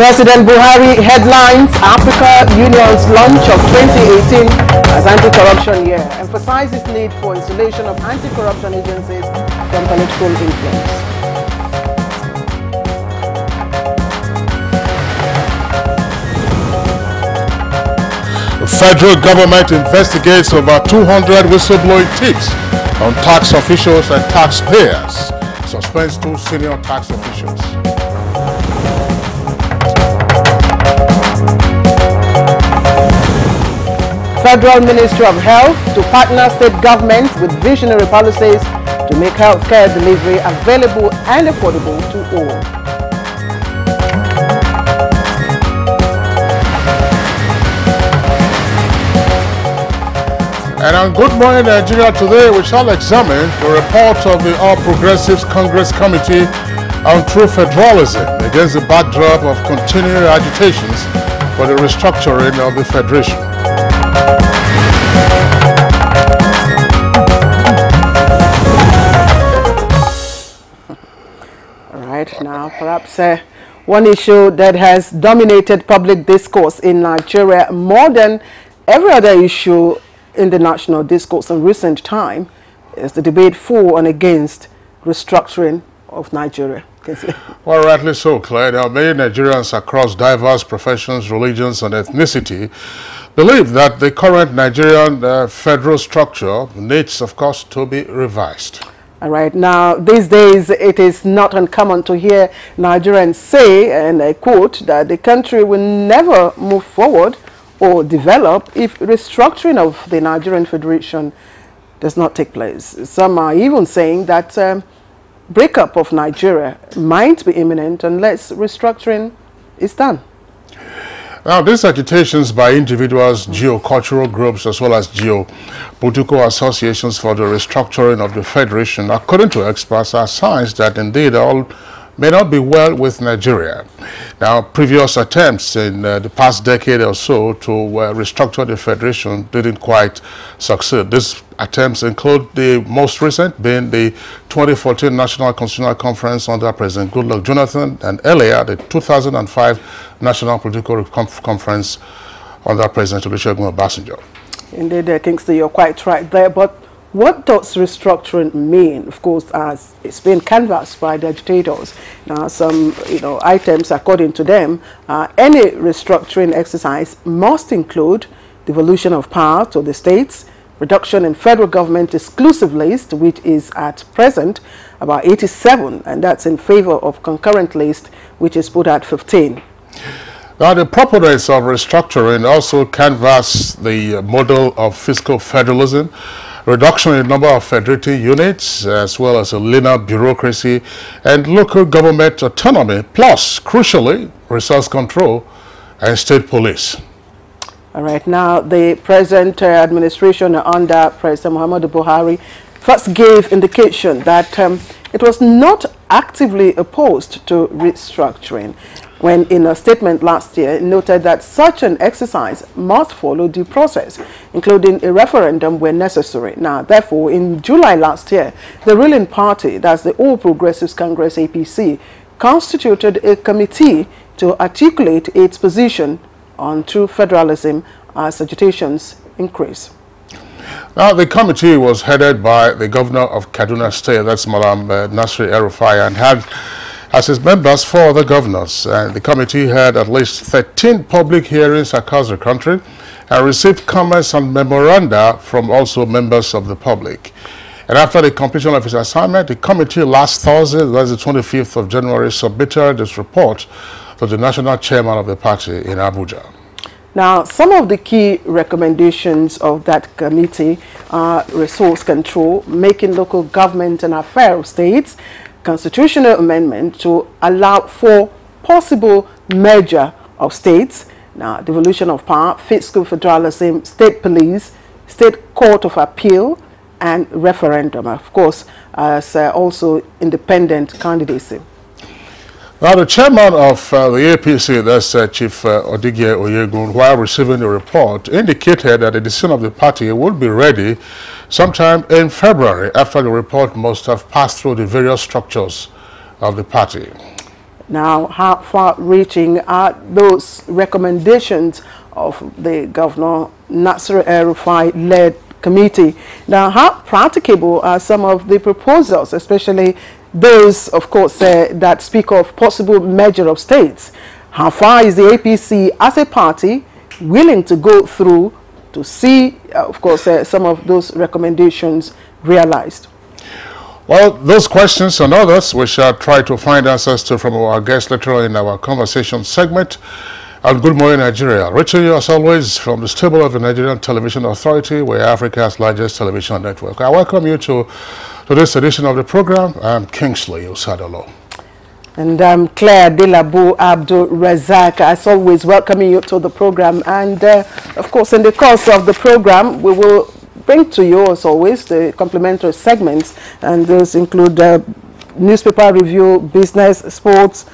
President Buhari headlines Africa Union's launch of 2018 as anti-corruption year, emphasizes need for installation of anti-corruption agencies from political influence. The federal government investigates over 200 whistleblowing tips on tax officials and taxpayers. Suspends 2 senior tax officials. Federal Ministry of Health to partner state government with visionary policies to make healthcare delivery available and affordable to all. And on Good Morning Nigeria today, we shall examine the report of the All Progressives Congress Committee on True Federalism against the backdrop of continuing agitations for the restructuring of the Federation. All right, now perhaps one issue that has dominated public discourse in Nigeria more than every other issue in the national discourse in recent time is the debate for and against restructuring of Nigeria. Well, rightly so, Claire. Now, many Nigerians across diverse professions, religions, and ethnicity believe that the current Nigerian federal structure needs, of course, to be revised. All right. Now, these days, it is not uncommon to hear Nigerians say, and I quote, that the country will never move forward or develop if restructuring of the Nigerian Federation does not take place. Some are even saying that breakup of Nigeria might be imminent unless restructuring is done. Now, these agitations by individuals, geo-cultural groups, as well as geo-political associations for the restructuring of the Federation, according to experts, are signs that indeed all may not be well with Nigeria. Now, previous attempts in the past decade or so to restructure the Federation didn't quite succeed. These attempts include the most recent being the 2014 National Constitutional Conference under President Goodluck Jonathan, and earlier the 2005 National Political Conference under President Olusegun Obasanjo. Indeed, Kingsley, you're quite right there, but what does restructuring mean? Of course, as it's been canvassed by the agitators. Now, some items, according to them, any restructuring exercise must include devolution of power to the states, reduction in federal government exclusive list, which is at present about 87, and that's in favor of concurrent list, which is put at 15. Now, the proponents of restructuring also canvass the model of fiscal federalism, reduction in number of federating units, as well as a leaner bureaucracy and local government autonomy, plus, crucially, resource control and state police. All right, now the present administration under President Muhammadu Buhari first gave indication that it was not actively opposed to restructuring, when in a statement last year noted that such an exercise must follow due process, including a referendum where necessary. Now, therefore, in July last year, the ruling party, that's the All Progressives Congress APC, constituted a committee to articulate its position on true federalism as agitations increase. Now, the committee was headed by the governor of Kaduna State, that's Malam Nasir El-Rufai, and had as its members 4 other governors. The committee had at least 13 public hearings across the country and received comments and memoranda from also members of the public. And after the completion of its assignment, the committee last Thursday, that's the 25th of January, submitted its report to the national chairman of the party in Abuja. Now, some of the key recommendations of that committee are resource control, making local government an affair of states, constitutional amendment to allow for possible merger of states, now devolution of power, fiscal federalism, state police, state court of appeal, and referendum, of course, as also independent candidacy. Now, the chairman of the APC, that's Chief Odigye Oyegun, while receiving the report, indicated that the decision of the party would be ready sometime in February, after the report must have passed through the various structures of the party. Now, how far-reaching are those recommendations of the Governor Nasir El-Rufai-led committee? Now, how practicable are some of the proposals, especially those, of course, that speak of possible merger of states? How far is the APC as a party willing to go through to see, of course, some of those recommendations realized? Well, those questions and others we shall try to find answers to from our guest later on in our conversation segment. And good morning, Nigeria. Reaching you as always from the stable of the Nigerian Television Authority, we're Africa's largest television network. I welcome you to this edition of the program. I'm Kingsley Osadolo. And I'm Claire Delabu Abdul Razak, as always, welcoming you to the program. And of course, in the course of the program, we will bring to you, as always, the complimentary segments, and those include newspaper review, business, sports,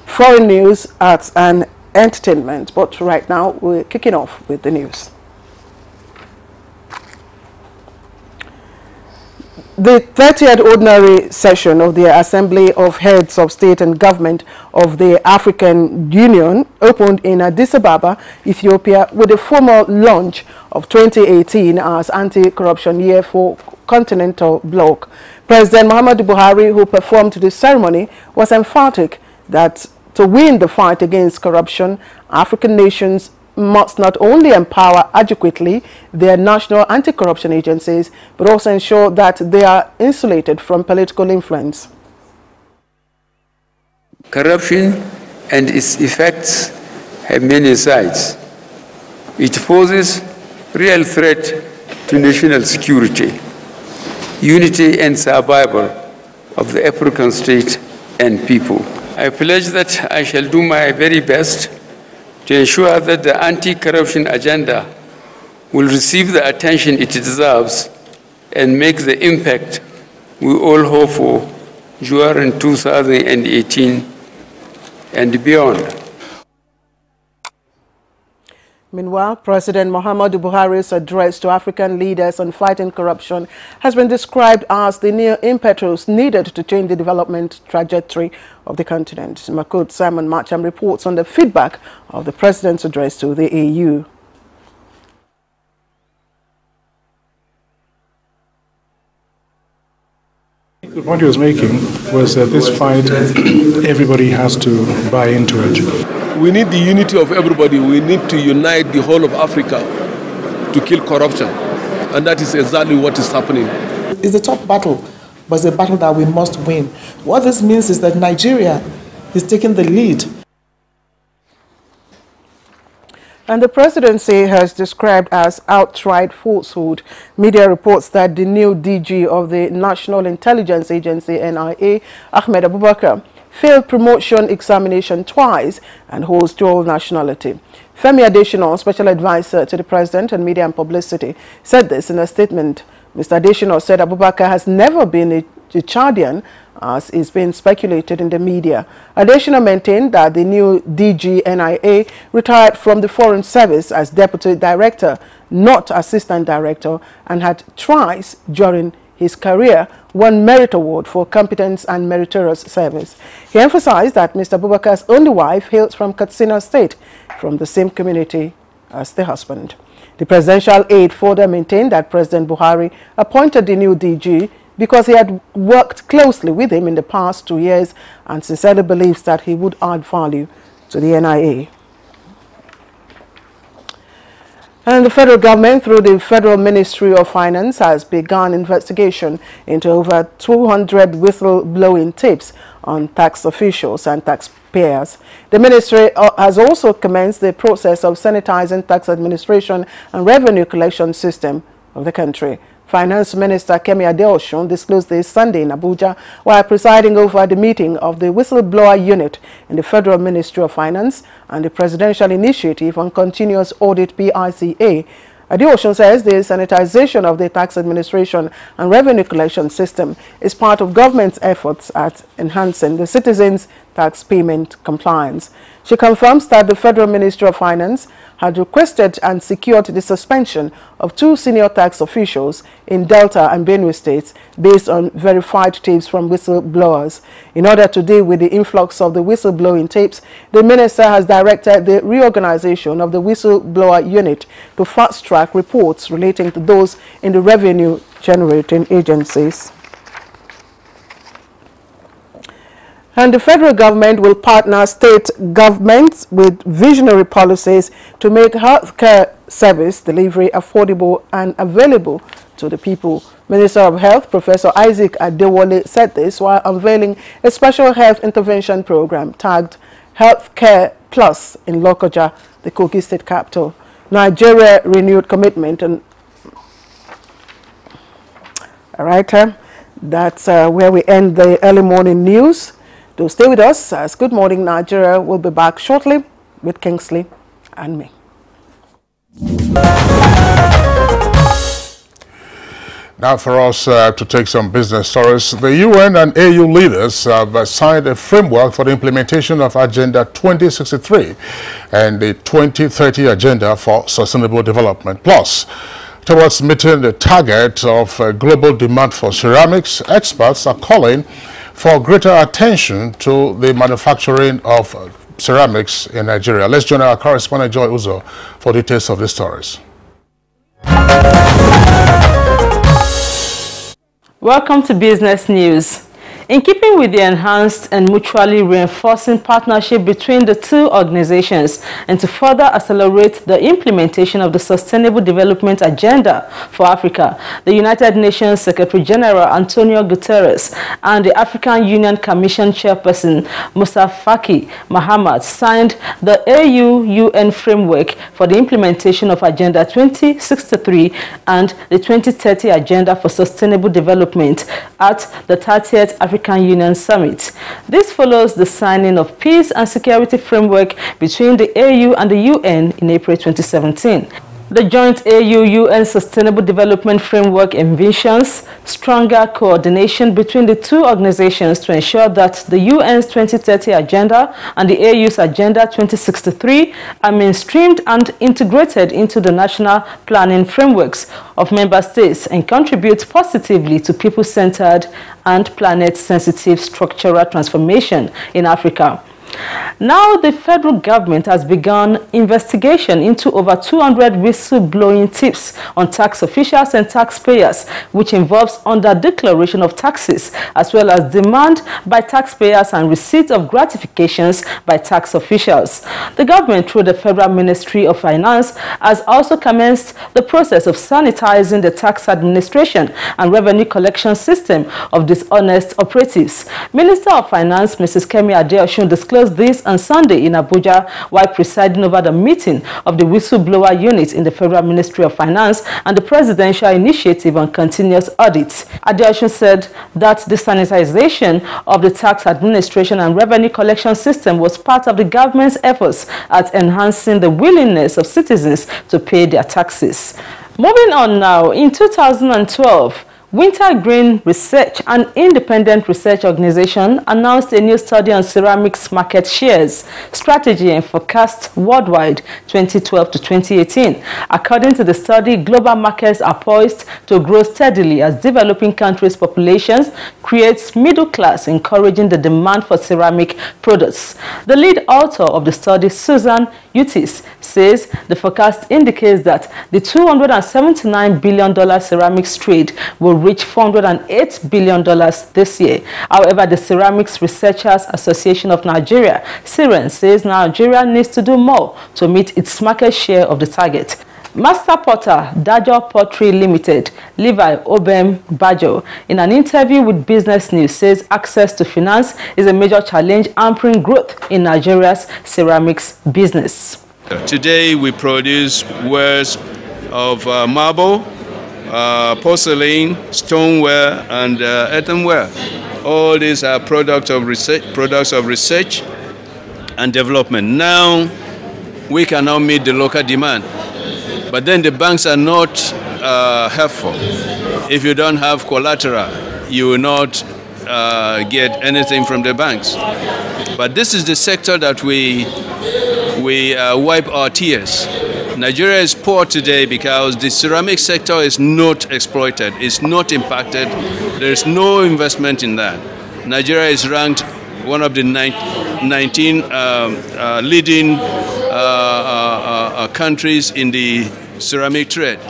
foreign news, arts, and entertainment. But right now, we're kicking off with the news. The 30th Ordinary Session of the Assembly of Heads of State and Government of the African Union opened in Addis Ababa, Ethiopia, with a formal launch of 2018 as Anti-Corruption Year for Continental Bloc. President Muhammadu Buhari, who performed the ceremony, was emphatic that to win the fight against corruption, African nations must not only empower adequately their national anti-corruption agencies, but also ensure that they are insulated from political influence. Corruption and its effects have many sides. It poses real threat to national security, unity and survival of the African state and people. I pledge that I shall do my very best to ensure that the anti-corruption agenda will receive the attention it deserves and make the impact we all hope for during 2018 and beyond. Meanwhile, President Muhammadu Buhari's address to African leaders on fighting corruption has been described as the new impetus needed to change the development trajectory of the continent. Makut Simon Marcham reports on the feedback of the president's address to the AU. The point he was making was that this fight, everybody has to buy into it. We need the unity of everybody. We need to unite the whole of Africa to kill corruption. And that is exactly what is happening. It's a tough battle, but it's a battle that we must win. What this means is that Nigeria is taking the lead. And the presidency has described as outright falsehood. Media reports that the new DG of the National Intelligence Agency, NIA, Ahmed Abubakar, failed promotion examination twice and holds dual nationality. Femi Adesina, special advisor to the president on media and publicity, said this in a statement. Mr. Adesina said Abubakar has never been a Chadian, as is being speculated in the media. Adesina maintained that the new DG NIA retired from the Foreign Service as deputy director, not assistant director, and had twice during his career won merit award for competence and meritorious service. He emphasized that Mr. Abubakar's only wife hails from Katsina State, from the same community as the husband. The presidential aide further maintained that President Buhari appointed the new DG because he had worked closely with him in the past 2 years and sincerely believes that he would add value to the NIA. And the federal government, through the Federal Ministry of Finance, has begun investigation into over 200 whistleblowing tapes on tax officials and taxpayers. The ministry has also commenced the process of sanitizing tax administration and revenue collection system of the country. Finance Minister Kemi Adeosun disclosed this Sunday in Abuja while presiding over the meeting of the whistleblower unit in the Federal Ministry of Finance and the Presidential Initiative on Continuous Audit (PICA). Adeosun says the sanitization of the tax administration and revenue collection system is part of government's efforts at enhancing the citizens' tax payment compliance. She confirms that the Federal Ministry of Finance had requested and secured the suspension of 2 senior tax officials in Delta and Benue states based on verified tapes from whistleblowers. In order to deal with the influx of the whistleblowing tapes, the minister has directed the reorganization of the whistleblower unit to fast-track reports relating to those in the revenue-generating agencies. And the federal government will partner state governments with visionary policies to make healthcare service delivery affordable and available to the people. Minister of Health, Professor Isaac Adewale, said this while unveiling a special health intervention program tagged Healthcare Plus in Lokoja, the Kogi state capital. Nigeria renewed commitment and all right, that's where we end the early morning news. Do stay with us as Good Morning Nigeria will be back shortly with Kingsley and me. Now for us to take some business stories, the UN and AU leaders have signed a framework for the implementation of Agenda 2063 and the 2030 Agenda for Sustainable Development. Plus, towards meeting the target of global demand for ceramics, experts are calling for greater attention to the manufacturing of ceramics in Nigeria. Let's join our correspondent Joy Uzo for details of these stories. Welcome to Business News. In keeping with the enhanced and mutually reinforcing partnership between the two organizations and to further accelerate the implementation of the Sustainable Development Agenda for Africa, the United Nations Secretary-General Antonio Guterres and the African Union Commission Chairperson Moussa Faki Mahamat signed the AU-UN framework for the implementation of Agenda 2063 and the 2030 Agenda for Sustainable Development at the 30th African Union Summit. This follows the signing of Peace and Security Framework between the AU and the UN in April 2017. The joint AU-UN Sustainable Development Framework envisions stronger coordination between the two organizations to ensure that the UN's 2030 Agenda and the AU's Agenda 2063 are mainstreamed and integrated into the national planning frameworks of member states and contribute positively to people-centered and planet-sensitive structural transformation in Africa. Now, the federal government has begun investigation into over 200 whistleblowing tips on tax officials and taxpayers, which involves under-declaration of taxes, as well as demand by taxpayers and receipt of gratifications by tax officials. The government, through the Federal Ministry of Finance, has also commenced the process of sanitizing the tax administration and revenue collection system of dishonest operatives. Minister of Finance, Mrs. Kemi Adeosun, disclosed this on Sunday in Abuja while presiding over the meeting of the whistleblower unit in the Federal Ministry of Finance and the Presidential Initiative on Continuous Audits. Adeosun said that the sanitization of the tax administration and revenue collection system was part of the government's efforts at enhancing the willingness of citizens to pay their taxes. Moving on now, in 2012, Wintergreen Research, an independent research organization, announced a new study on ceramics market shares, strategy and forecast worldwide 2012 to 2018. According to the study, global markets are poised to grow steadily as developing countries' populations creates middle class, encouraging the demand for ceramic products. The lead author of the study, Susan Utis, says the forecast indicates that the $279 billion ceramics trade will reach $408 billion this year. However, the Ceramics Researchers Association of Nigeria, CERN, says Nigeria needs to do more to meet its market share of the target. Master Potter, Dajo Pottery Limited, Levi Obem Bajo, in an interview with Business News, says access to finance is a major challenge hampering growth in Nigeria's ceramics business. Today we produce wares of marble, porcelain, stoneware, and earthenware. All these are products of research and development. Now we can now meet the local demand, but then the banks are not helpful. If you don't have collateral, you will not get anything from the banks. But this is the sector that we wipe our tears. Nigeria is poor today because the ceramic sector is not exploited, it's not impacted, there is no investment in that. Nigeria is ranked one of the 19 leading countries in the ceramic trade.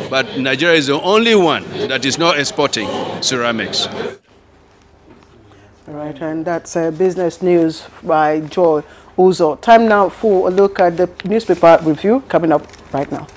But Nigeria is the only one that is not exporting ceramics. All right, and that's business news by Joy Uzo. Time now for a look at the newspaper review coming up right now.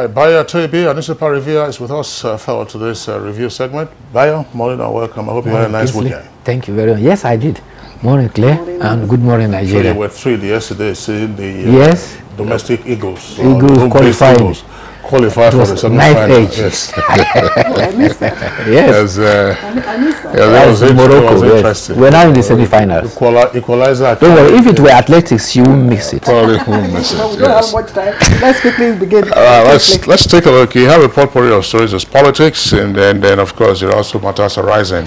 Bayo Toyebi, our newspaper reviewer, is with us for today's review segment. Bayo, morning and welcome. I hope you had a nice weekend. Thank you very much. Yes, I did. Morning, Claire, and good morning, Nigeria. So you were thrilled yesterday seeing the domestic Eagles. Eagles qualified for the semi-final. Yes. I missed that. Yes. I missed that. Yeah, that was Morocco. interesting. We're now in the semi-finals. Equalizer. Don't worry, if it were athletics, you won't mix it. Probably won't miss it. We don't have much time. Let's quickly begin. Let's take a look. You have a potpourri of stories as politics, and then of course there are also matters arising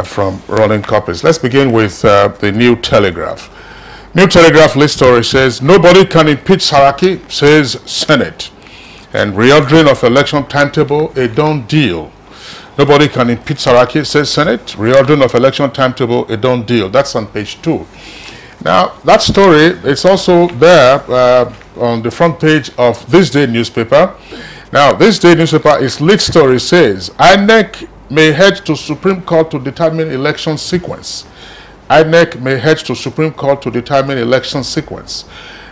from running copies. Let's begin with the New Telegraph. New Telegraph lead story says, nobody can impeach Saraki, says Senate. And reordering of election timetable, a done deal. Nobody can impeach Saraki, says Senate. Reordering of election timetable, a done deal. That's on page 2. Now, that story is also there on the front page of This Day newspaper. Now, This Day newspaper, its lead story says, INEC may head to Supreme Court to determine election sequence. INEC may head to Supreme Court to determine election sequence.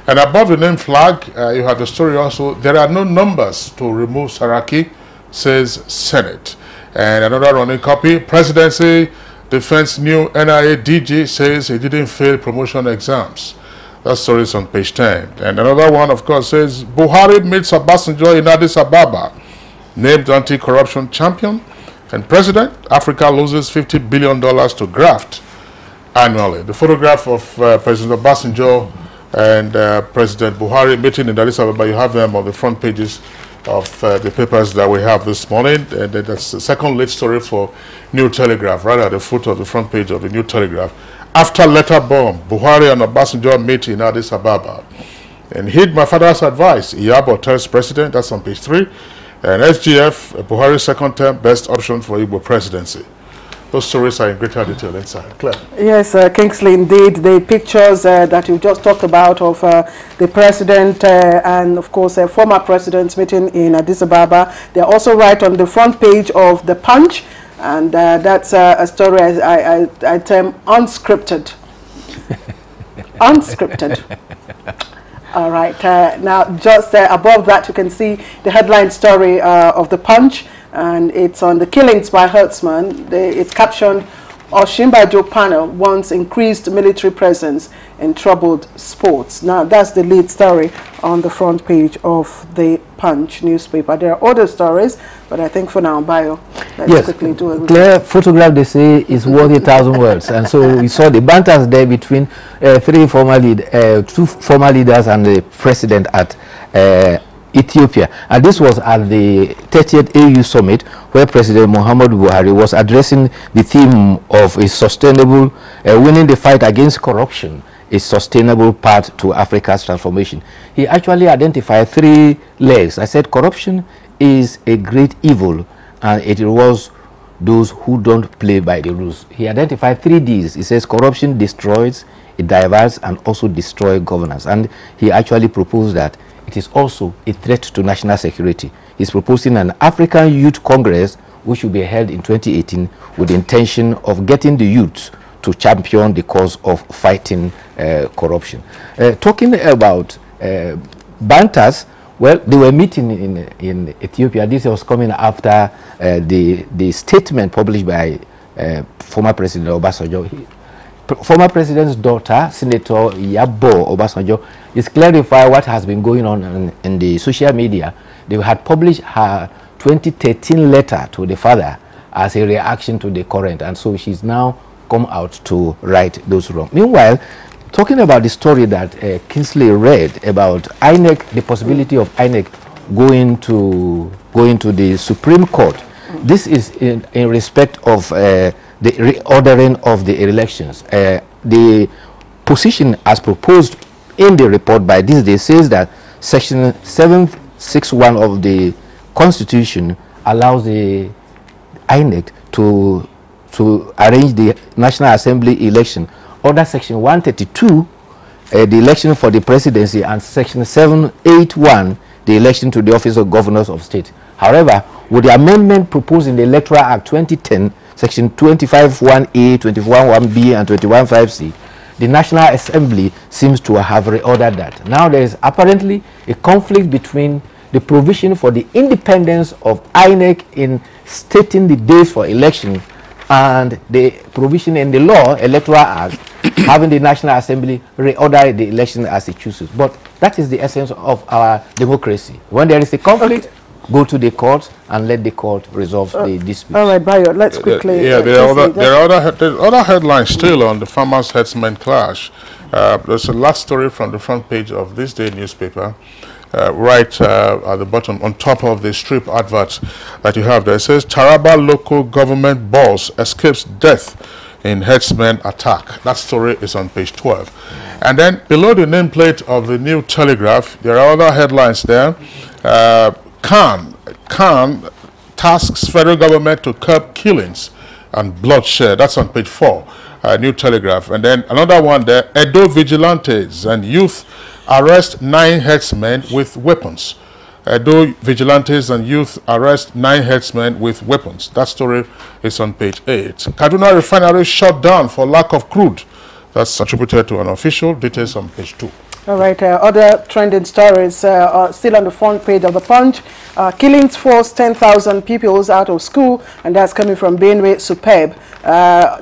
And above the name flag, you have the story also, there are no numbers to remove Saraki, says Senate. And another running copy, Presidency defends new NIA DG, says he didn't fail promotion exams. That story is on page 10. And another one, of course, says, Buhari meets Obasanjo in Addis Ababa, named anti-corruption champion. And President, Africa loses $50 billion to graft annually. The photograph of President Obasanjo and President Buhari meeting in Addis Ababa, you have them on the front pages of the papers that we have this morning. And that's the second lead story for New Telegraph, right at the foot of the front page of the New Telegraph. After letter bomb, Buhari and Obasanjo meet in Addis Ababa. And heed my father's advice, Iyabo tells president, that's on page 3. And SGF, Buhari's second term, best option for Igbo presidency. Those stories are in greater detail inside. Claire. Yes, Kingsley, indeed. The pictures that you just talked about of the president and, of course, former presidents meeting in Addis Ababa, they're also right on the front page of The Punch. And that's a story I term unscripted. Unscripted. All right. Now, just above that, you can see the headline story of The Punch. And it's on the killings by herdsmen. It's captioned, Oshimbajo panel wants increased military presence in troubled sports. Now, that's the lead story on the front page of the Punch newspaper. There are other stories, but I think for now, Bayo, let's quickly do it. Clear photograph, they say, is worth 1,000 words. And so we saw the banters there between two former leaders and the president at Ethiopia. And this was at the 30th AU summit, where President Muhammadu Buhari was addressing the theme of a sustainable, winning the fight against corruption, a sustainable path to Africa's transformation. He actually identified 3 legs. I said corruption is a great evil, and it rewards those who don't play by the rules. He identified 3 Ds. He says corruption destroys, it diverts, and also destroys governance. And he actually proposed that it is also a threat to national security. He's proposing an African Youth Congress, which will be held in 2018, with the intention of getting the youth to champion the cause of fighting corruption. Talking about banters, well, they were meeting in Ethiopia. This was coming after the statement published by former President Obasanjo. former president's daughter, Senator Yabo Obasanjo, is clarifying what has been going on in the social media. They had published her 2013 letter to the father as a reaction to the current, and so she's now come out to right those wrongs. Meanwhile, talking about the story that Kingsley read about INEC, the possibility of INEC going to the Supreme Court. This is in respect of the reordering of the elections. The position as proposed in the report by this day says that Section 761 of the Constitution allows the INEC to arrange the National Assembly election. Under Section 132, the election for the presidency, and Section 781, the election to the office of governors of state. However, with the amendment proposed in the Electoral Act 2010, Section 25(1)A, 21(1)B, and 21(5)C, the National Assembly seems to have reordered that. Now there is apparently a conflict between the provision for the independence of INEC in stating the days for election and the provision in the law, Electoral Act, having the National Assembly reorder the election as it chooses. But that is the essence of our democracy. When there is a conflict, go to the court and let the court resolve the dispute. All right, Bayo, let's quickly... Yeah, there are other headlines still on the farmers' herdsmen clash. There's a last story from the front page of this day newspaper. Right at the bottom, on top of the strip advert that you have there, it says, Taraba local government boss escapes death in herdsmen attack. That story is on page 12. And then below the nameplate of the New Telegraph, there are other headlines there. Khan tasks federal government to curb killings and bloodshed. That's on page 4, New Telegraph. And then another one there, Edo vigilantes and youth arrest 9 herdsmen with weapons. Edo vigilantes and youth arrest 9 herdsmen with weapons. That story is on page 8. Kaduna refinery shut down for lack of crude. That's attributed to an official. Details on page 2. All right, other trending stories are still on the front page of the Punch. Killings force 10,000 pupils out of school, and that's coming from Benue Superb.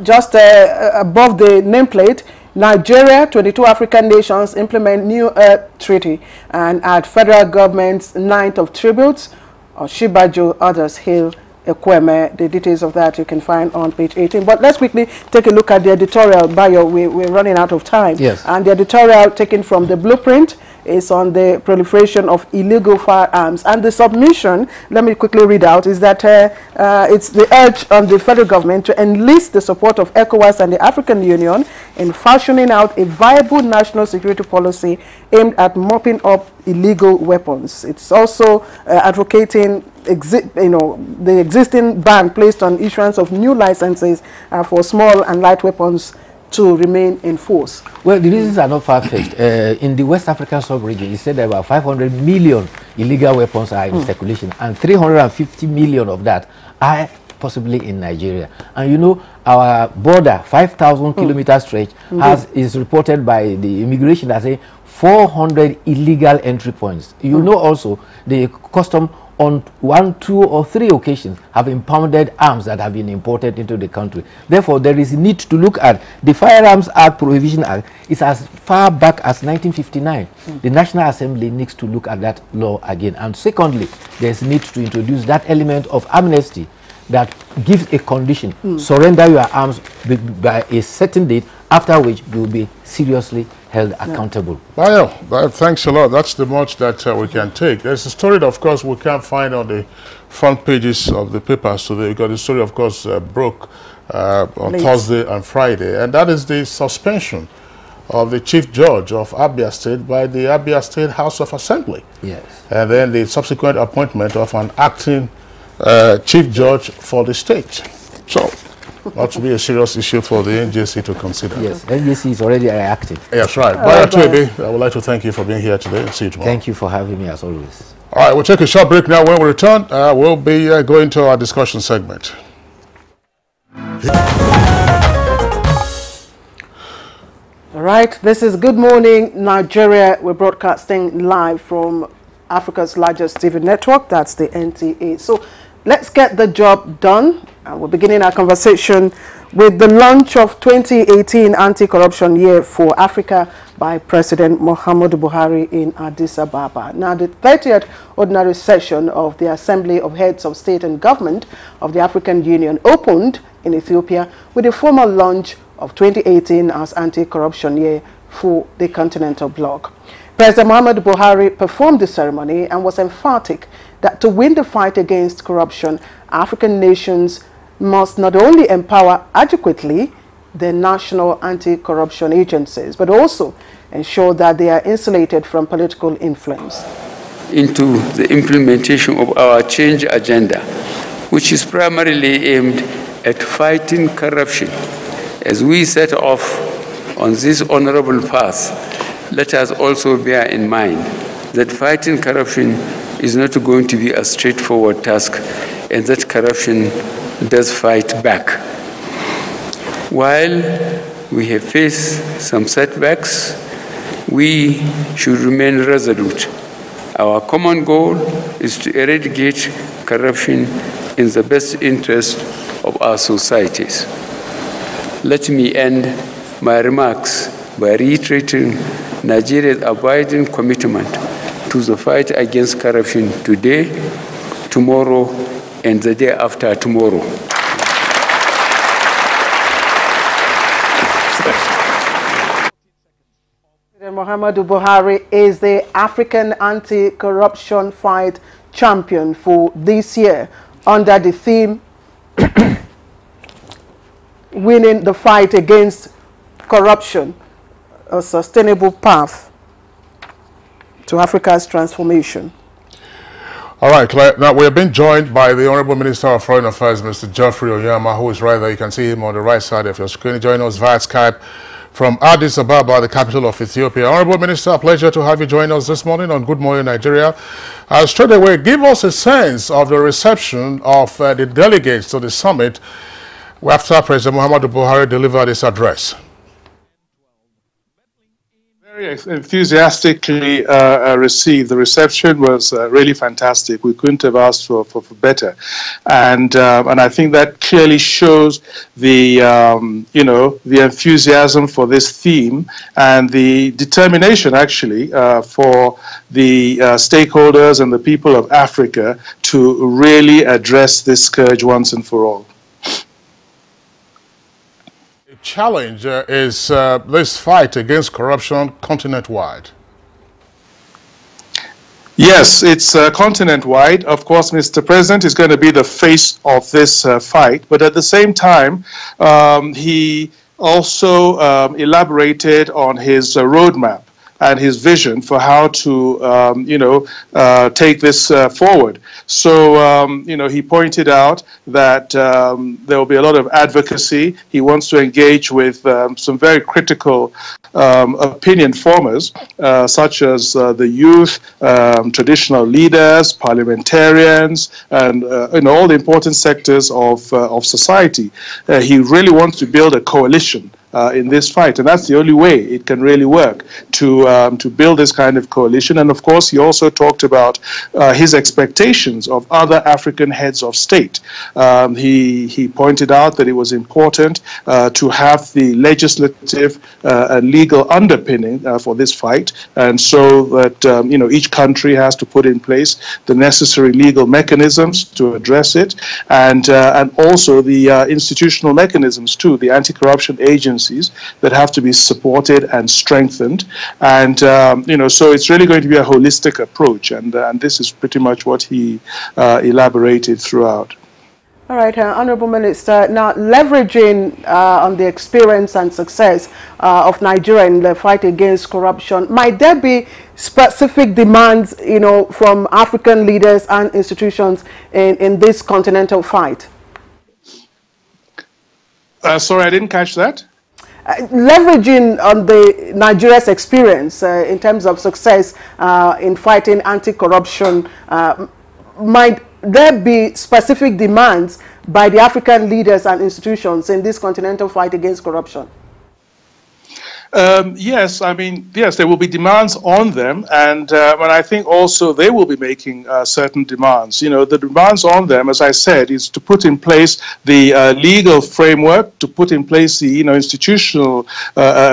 Just above the nameplate, Nigeria, 22 African nations implement new Earth Treaty, and at federal government's 9th of tributes, Shibajo, others hail Ekweme. The details of that you can find on page 18. But let's quickly take a look at the editorial. Bayo, we're running out of time. Yes. And the editorial taken from the Blueprint is on the proliferation of illegal firearms. And the submission, let me quickly read out, is that it's the urge on the federal government to enlist the support of ECOWAS and the African Union in fashioning out a viable national security policy aimed at mopping up illegal weapons. It's also advocating the existing ban placed on issuance of new licenses for small and light weapons to remain in force. Well, the reasons are not far-fetched. In the West African sub-region, it said that about 500 million illegal weapons are in circulation, and 350 million of that are possibly in Nigeria. And you know, our border, 5,000 kilometer stretch, is reported by the immigration as 400 illegal entry points. You know also the custom on 1, 2, or 3 occasions have impounded arms that have been imported into the country. Therefore, there is a need to look at the Firearms Act Prohibition Act. It's as far back as 1959. The National Assembly needs to look at that law again. And secondly, there's need to introduce that element of amnesty that gives a condition. Surrender your arms by a certain date, after which you will be seriously held accountable. Bayo, thanks a lot. That's the much that we can take. There's a story that, of course, we can't find on the front pages of the papers today, because the story, of course, broke on Thursday and Friday, and that is the suspension of the Chief Judge of Abia State by the Abia State House of Assembly. Yes. And then the subsequent appointment of an acting Chief Judge for the state. So, ought to be a serious issue for the NJC to consider. Yes, NJC is already active. Yes, right. Bayo Twebe, I would like to thank you for being here today, and see you tomorrow. Thank you for having me, as always. All right, we'll take a short break now. When we return, we'll be going to our discussion segment. All right, this is Good Morning Nigeria. We're broadcasting live from Africa's largest TV network, that's the NTA. So let's get the job done. We're beginning our conversation with the launch of 2018 Anti-Corruption Year for Africa by President Muhammadu Buhari in Addis Ababa. Now, the 30th Ordinary Session of the Assembly of Heads of State and Government of the African Union opened in Ethiopia with a formal launch of 2018 as Anti-Corruption Year for the continental bloc. President Muhammadu Buhari performed the ceremony and was emphatic that to win the fight against corruption, African nations must not only empower adequately their national anti-corruption agencies, but also ensure that they are insulated from political influence. Into the implementation of our change agenda, which is primarily aimed at fighting corruption. As we set off on this honorable path, let us also bear in mind that fighting corruption is not going to be a straightforward task, and that corruption does fight back. While we have faced some setbacks, we should remain resolute. Our common goal is to eradicate corruption in the best interest of our societies. Let me end my remarks by reiterating Nigeria's abiding commitment to the fight against corruption today, tomorrow, and the day after tomorrow. Muhammadu Buhari is the African anti-corruption fight champion for this year under the theme Winning the Fight Against Corruption, a Sustainable Path to Africa's Transformation. All right, Claire. Now, we have been joined by the Honorable Minister of Foreign Affairs, Mr. Geoffrey Onyeama, who is right there. You can see him on the right side of your screen. Join us via Skype from Addis Ababa, the capital of Ethiopia. Honorable Minister, a pleasure to have you join us this morning on Good Morning Nigeria. Straight away, give us a sense of the reception of the delegates to the summit after President Muhammadu Buhari delivered his address. Very enthusiastically received. The reception was really fantastic. We couldn't have asked for better, and I think that clearly shows the the enthusiasm for this theme and the determination actually for the stakeholders and the people of Africa to really address this scourge once and for all. Challenge is this fight against corruption continent-wide? Yes, it's continent-wide. Of course, Mr. President is going to be the face of this fight, but at the same time, he also elaborated on his roadmap and his vision for how to, take this forward. So, he pointed out that there will be a lot of advocacy. He wants to engage with some very critical opinion formers, such as the youth, traditional leaders, parliamentarians, and all the important sectors of society. He really wants to build a coalition in this fight, and that's the only way it can really work, to build this kind of coalition. And of course, he also talked about his expectations of other African heads of state. He pointed out that it was important to have the legislative and legal underpinning for this fight, and so that each country has to put in place the necessary legal mechanisms to address it, and also the institutional mechanisms too, the anti-corruption agencies that have to be supported and strengthened, and so it's really going to be a holistic approach, and this is pretty much what he elaborated throughout. All right, Honorable Minister, now leveraging on the experience and success of Nigeria in the fight against corruption, might there be specific demands, from African leaders and institutions in this continental fight? Sorry, I didn't catch that. Leveraging on the Nigeria's experience in terms of success in fighting anti-corruption, might there be specific demands by the African leaders and institutions in this continental fight against corruption? Yes, I mean, yes, there will be demands on them, and I think also they will be making certain demands. You know, the demands on them, as I said, is to put in place the legal framework, to put in place the institutional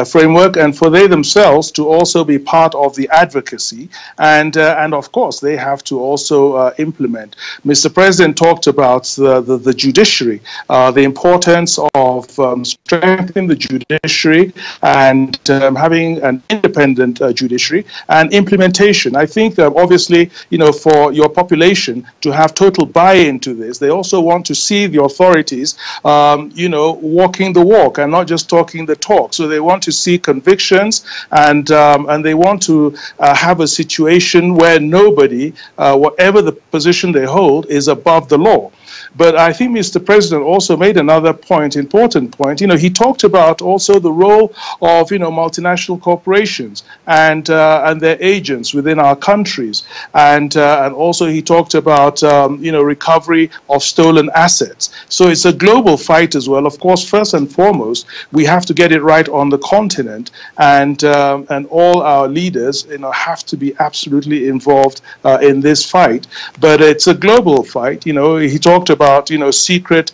framework, and for they themselves to also be part of the advocacy, and of course they have to also implement. Mr. President talked about the judiciary, the importance of strengthening the judiciary and having an independent judiciary and implementation. I think obviously, you know, for your population to have total buy-in to this, they also want to see the authorities, you know, walking the walk and not just talking the talk. So they want to see convictions, and they want to have a situation where nobody, whatever the position they hold, is above the law. But I think Mr. President also made another point, important point. You know, he talked about also the role of, you know, multinational corporations and their agents within our countries, and also he talked about you know, recovery of stolen assets. So it's a global fight as well. Of course, first and foremost, we have to get it right on the continent, and all our leaders, you know, have to be absolutely involved in this fight. But it's a global fight. You know, he talked about, you know, secrecy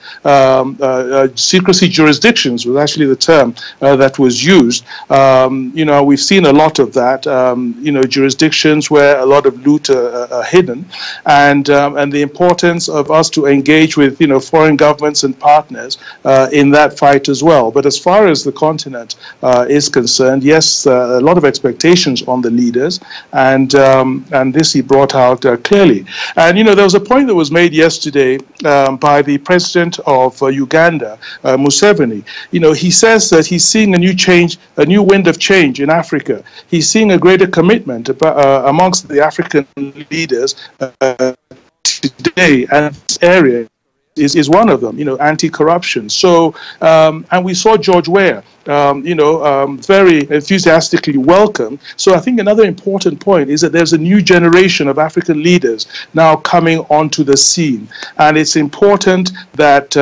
jurisdictions was actually the term that was used. You know, we've seen a lot of that. You know, jurisdictions where a lot of loot are hidden, and the importance of us to engage with, you know, foreign governments and partners in that fight as well. But as far as the continent is concerned, yes, a lot of expectations on the leaders, and this he brought out clearly. And you know, there was a point that was made yesterday by the president of Uganda, Museveni. You know, he says that he's seeing a new change, a new wind of change in Africa. He's seeing a greater commitment amongst the African leaders today, and this area is one of them, you know, anti-corruption. So, and we saw George Weah, you know, very enthusiastically welcome. So I think another important point is that there's a new generation of African leaders now coming onto the scene. And it's important that,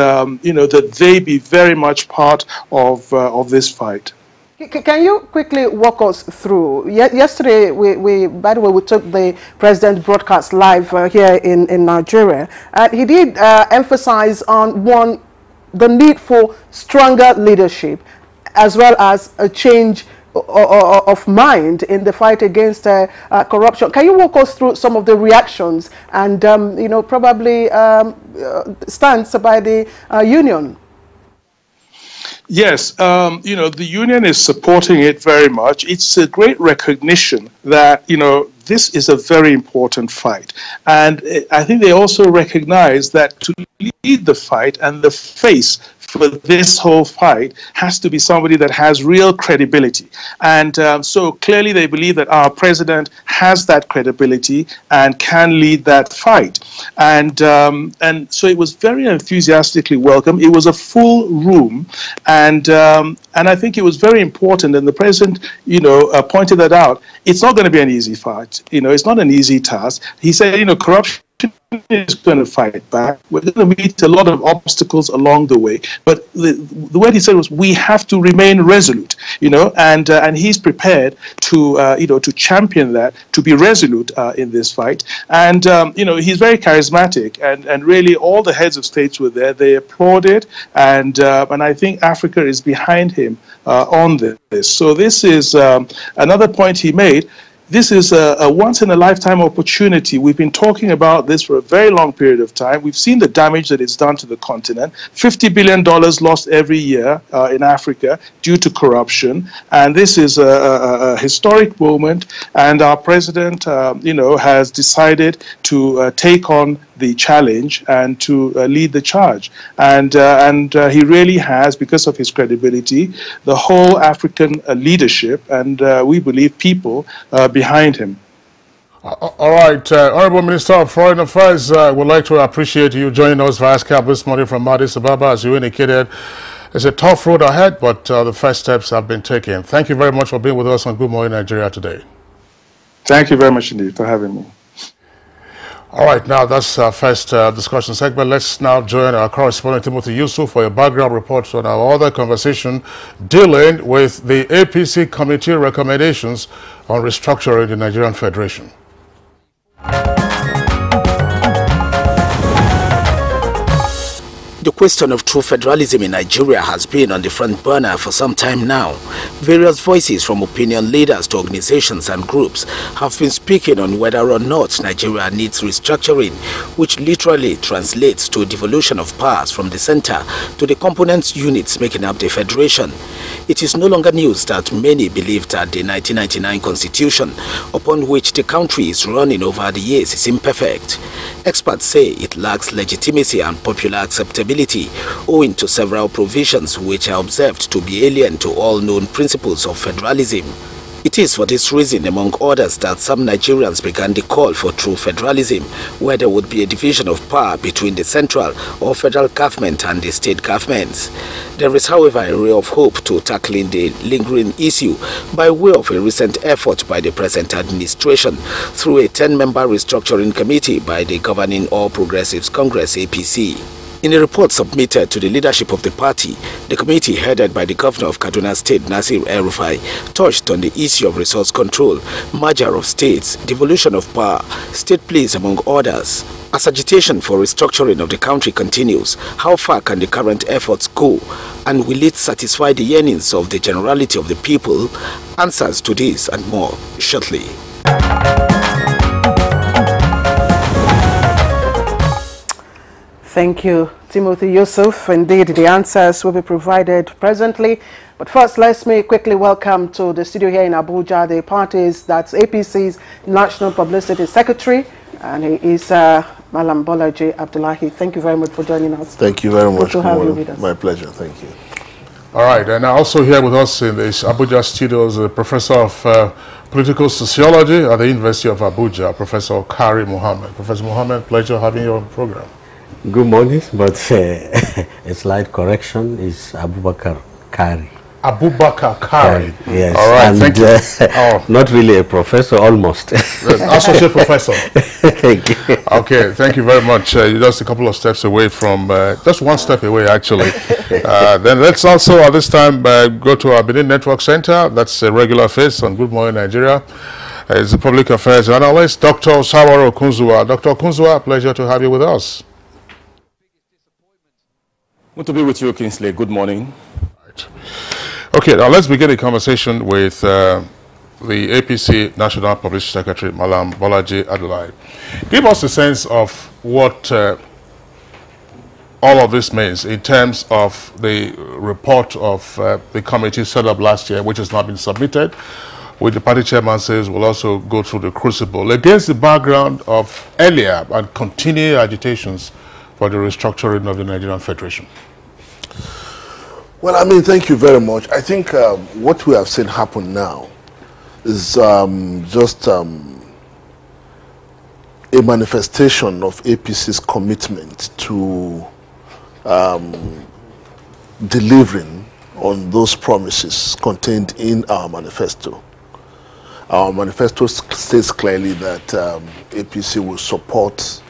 you know, that they be very much part of this fight. Can you quickly walk us through? Yesterday, by the way, we took the president broadcast live here in Nigeria, and he did emphasize on the need for stronger leadership, as well as a change of mind in the fight against corruption. Can you walk us through some of the reactions and you know, probably stance by the union? Yes, you know, the union is supporting it very much. It's a great recognition that, you know, this is a very important fight. And I think they also recognize that to lead the fight and the face for this whole fight has to be somebody that has real credibility. And so clearly they believe that our president has that credibility and can lead that fight. And so it was very enthusiastically welcome. It was a full room, and I think it was very important, and the president, you know, pointed that out. It's not going to be an easy fight. You know, it's not an easy task. He said, you know, corruption is going to fight back. We're going to meet a lot of obstacles along the way. But the word he said was, we have to remain resolute, you know, and he's prepared to, you know, to champion that, to be resolute in this fight. And, you know, he's very charismatic, and really all the heads of states were there. They applauded, and I think Africa is behind him on this. So this is another point he made. This is a once-in-a-lifetime opportunity. We've been talking about this for a very long period of time. We've seen the damage that it's done to the continent. $50 billion lost every year in Africa due to corruption. And this is a historic moment. And our president, you know, has decided to take on the challenge and to lead the charge. And he really has, because of his credibility, the whole African leadership, and we believe people behind him. All right, Honorable Minister of Foreign Affairs, would like to appreciate you joining us via Skype this morning from Addis Ababa. As you indicated, it's a tough road ahead, but the first steps have been taken. Thank you very much for being with us on Good Morning Nigeria today. Thank you very much indeed for having me. All right, now that's our first discussion segment. Let's now join our correspondent Timothy Yusuf for a background report on our other conversation dealing with the APC committee recommendations on restructuring the Nigerian Federation. The question of true federalism in Nigeria has been on the front burner for some time now. Various voices from opinion leaders to organizations and groups have been speaking on whether or not Nigeria needs restructuring, which literally translates to devolution of powers from the center to the component units making up the federation. It is no longer news that many believe that the 1999 constitution, upon which the country is running over the years, is imperfect. Experts say it lacks legitimacy and popular acceptability owing to several provisions which are observed to be alien to all known principles of federalism. It is for this reason, among others, that some Nigerians began the call for true federalism, where there would be a division of power between the central or federal government and the state governments. There is, however, a ray of hope to tackling the lingering issue by way of a recent effort by the present administration through a 10-member restructuring committee by the governing All Progressives Congress APC. In a report submitted to the leadership of the party, the committee headed by the governor of Kaduna State, Nasir El-Rufai, touched on the issue of resource control, merger of states, devolution of power, state police, among others. As agitation for restructuring of the country continues, how far can the current efforts go, and will it satisfy the yearnings of the generality of the people? Answers to this and more shortly. Thank you, Timothy Yusuf. Indeed, the answers will be provided presently. But first, let me quickly welcome to the studio here in Abuja the parties, that's APC's National Publicity Secretary, and he is Malam Bolaji Abdullahi. Thank you very much for joining us. Thank you very much. Good to have you with us. My pleasure. Thank you. All right, and also here with us in this Abuja studios, a professor of political sociology at the University of Abuja, Professor Kari Mohammed. Professor Mohammed, pleasure having you on the program. Good morning, but a slight correction is Abubakar Kari. Abubakar Kari. Yes. All right, and, thank you. Not really a professor, almost. Associate professor. Thank you. Okay, thank you very much. You're just a couple of steps away from, just one step away actually. Then let's also at this time go to our Benin Network Center. That's a regular face on Good Morning Nigeria. Is a public affairs analyst, Dr. Sawaro Kunzua. Dr. Kunzua, pleasure to have you with us. Good to be with you, Kingsley. Good morning. Right. Okay, now let's begin the conversation with the APC National Publicity Secretary, Malam Bolaji Abdullahi. Give us a sense of what all of this means in terms of the report of the committee set up last year, which has not been submitted, which the party chairman says will also go through the crucible, against the background of earlier and continued agitations for the restructuring of the Nigerian Federation. Well, I mean, thank you very much. I think what we have seen happen now is just a manifestation of APC's commitment to delivering on those promises contained in our manifesto. Our manifesto states clearly that APC will support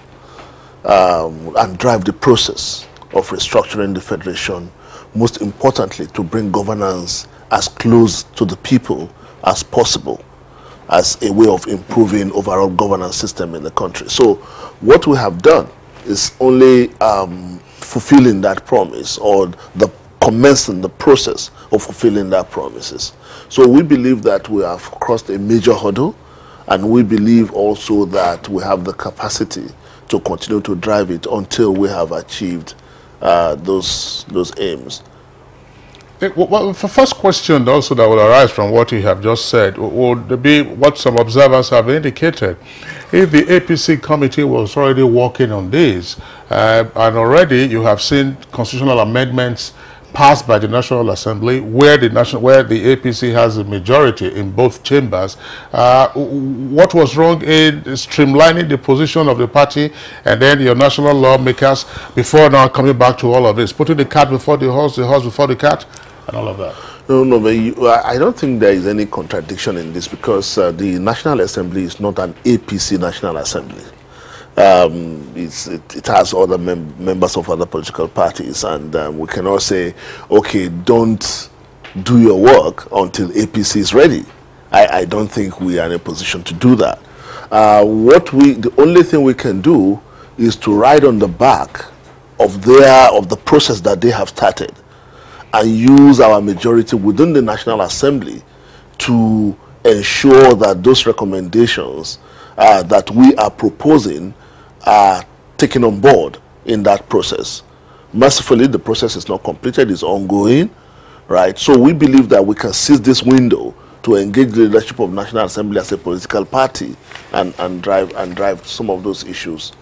and drive the process of restructuring the federation, most importantly to bring governance as close to the people as possible as a way of improving overall governance system in the country. So what we have done is only fulfilling that promise, or commencing the process of fulfilling that promises. So we believe that we have crossed a major hurdle, and we believe also that we have the capacity to continue to drive it until we have achieved those aims. Well, the first question also that will arise from what you have just said would be what some observers have indicated. If the APC committee was already working on this, and already you have seen constitutional amendments passed by the National Assembly, where the APC has a majority in both chambers, what was wrong in streamlining the position of the party and then your national lawmakers before now coming back to all of this, putting the cart before the horse before the cat, and all of that? No, but I don't think there is any contradiction in this, because the National Assembly is not an APC National Assembly. It has other members of other political parties, and we cannot say, okay, don't do your work until APC is ready. I don't think we are in a position to do that. The only thing we can do is to ride on the back of the process that they have started, and use our majority within the National Assembly to ensure that those recommendations that we are proposing are taken on board in that process. Mercifully, the process is not completed, it's ongoing, right? So we believe that we can seize this window to engage the leadership of National Assembly as a political party and drive some of those issues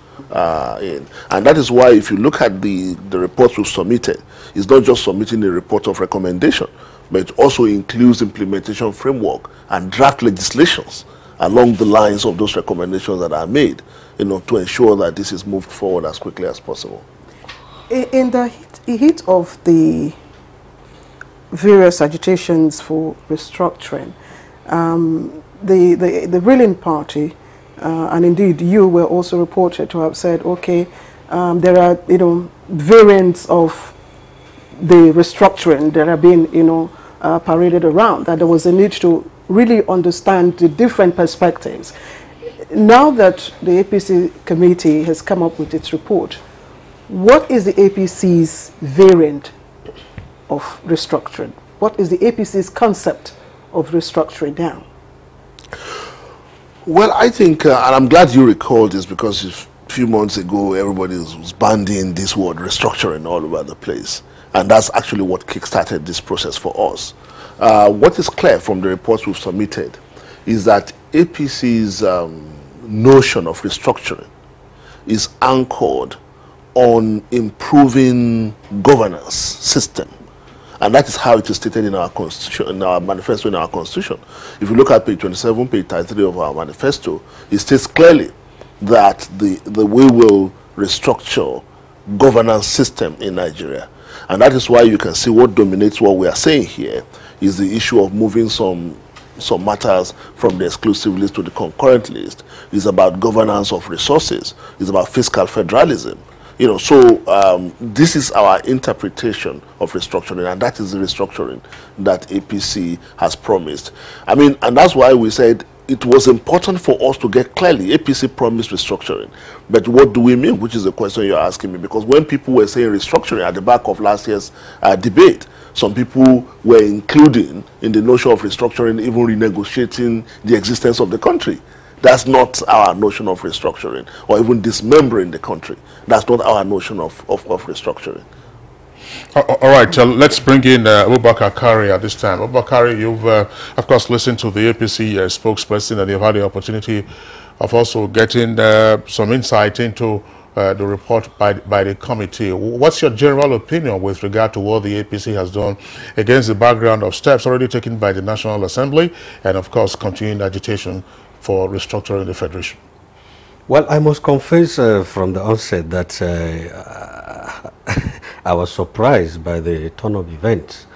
in. And that is why, if you look at the reports we've submitted, it's not just submitting a report of recommendation, but it also includes implementation framework and draft legislations along the lines of those recommendations that are made, to ensure that this is moved forward as quickly as possible. In the heat of the various agitations for restructuring, the ruling party, and indeed you were also reported to have said, okay, there are variants of the restructuring that are being paraded around, that there was a need to really understand the different perspectives. Now that the APC committee has come up with its report, what is the APC's variant of restructuring? What is the APC's concept of restructuring now? Well, I think, and I'm glad you recalled this, because a few months ago everybody was banding this word restructuring all over the place, and that's actually what kickstarted this process for us. What is clear from the reports we've submitted is that APC's notion of restructuring is anchored on improving governance system. And that is how it is stated in our constitution, in our manifesto, in our constitution. If you look at page 27, page 33 of our manifesto, it states clearly that the way we'll restructure governance system in Nigeria. And that is why you can see what dominates what we are saying here is the issue of moving some matters from the exclusive list to the concurrent list. It's about governance of resources. It's about fiscal federalism. This is our interpretation of restructuring, and that is the restructuring that APC has promised. And that's why we said it was important for us to get clearly, APC promised restructuring. But what do we mean? Which is the question you're asking me. Because when people were saying restructuring at the back of last year's debate, some people were including in the notion of restructuring even renegotiating the existence of the country. That's not our notion of restructuring, or even dismembering the country. That's not our notion of restructuring. All right, let's bring in Abubakar Kari at this time. Abubakar, you've, of course, listened to the APC spokesperson, and you've had the opportunity of also getting some insight into the report by the committee. What's your general opinion with regard to what the APC has done against the background of steps already taken by the National Assembly and, of course, continuing agitation for restructuring the Federation? Well, I must confess from the onset that I was surprised by the turn of events.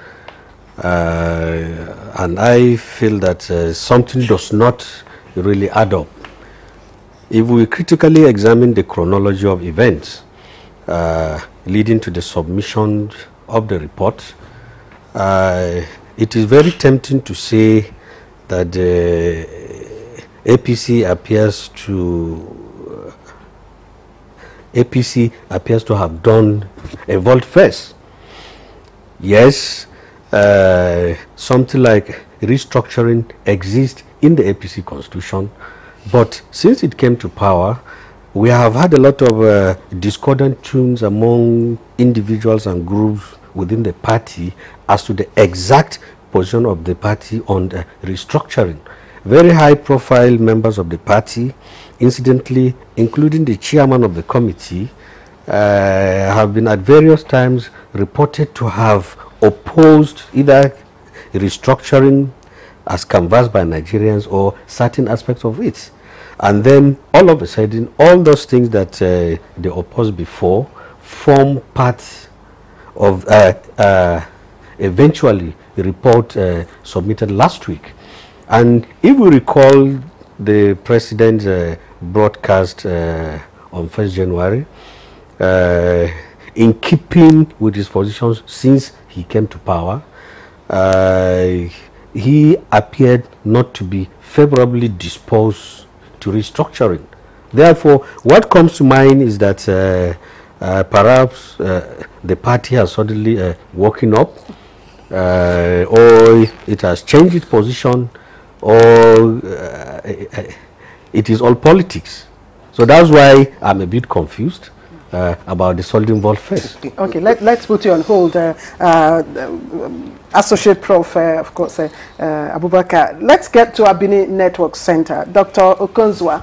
And I feel that something does not really add up. If we critically examine the chronology of events leading to the submission of the report, it is very tempting to say that the APC appears to have done a volte-face. Yes, something like restructuring exists in the APC constitution, but since it came to power, we have had a lot of discordant tunes among individuals and groups within the party as to the exact position of the party on the restructuring. Very high-profile members of the party, incidentally, including the chairman of the committee, have been at various times reported to have opposed either restructuring as canvassed by Nigerians or certain aspects of it. And then all of a sudden, all those things that they opposed before form part of eventually the report submitted last week. And if we recall the president's broadcast on 1st January, in keeping with his positions since he came to power. He appeared not to be favorably disposed to restructuring. Therefore, what comes to mind is that perhaps the party has suddenly woken up, or it has changed its position, or it is all politics. So that's why I'm a bit confused about the Solid Involved first. Okay, let's put you on hold. Associate Prof, of course, Abubakar. Let's get to Abini Network Center. Dr. Okonzwa.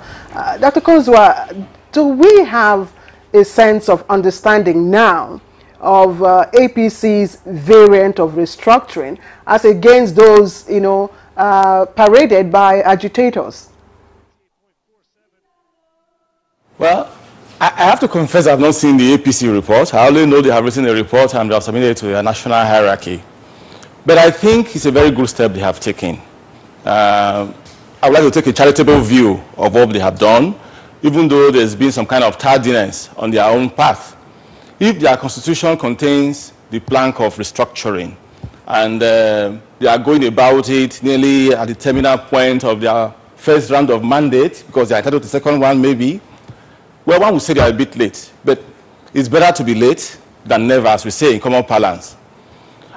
Dr. Okonzwa, do we have a sense of understanding now of APC's variant of restructuring as against those, paraded by agitators? Well, I have to confess I've not seen the APC report. I only know they have written a report and they have submitted it to a national hierarchy. But I think it's a very good step they have taken. I would like to take a charitable view of what they have done, even though there's been some kind of tardiness on their own path. If their constitution contains the plank of restructuring, and they are going about it nearly at the terminal point of their first round of mandate, because they are entitled to the second one maybe, well, one would say they are a bit late, but it's better to be late than never, as we say in common parlance.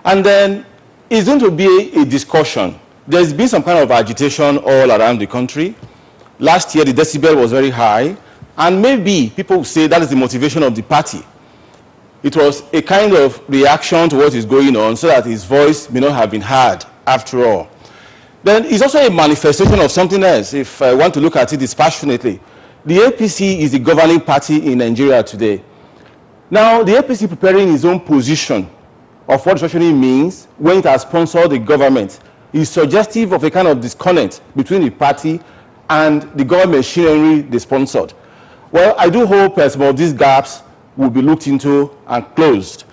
And then it's going to be a discussion. There's been some kind of agitation all around the country. Last year, the decibel was very high, and maybe people will say that is the motivation of the party. It was a kind of reaction to what is going on so that his voice may not have been heard after all. Then it's also a manifestation of something else, if I want to look at it dispassionately. The APC is the governing party in Nigeria today. Now, the APC preparing its own position of what restructuring means when it has sponsored the government is suggestive of a kind of disconnect between the party and the government machinery they sponsored. Well, I do hope some of these gaps will be looked into and closed.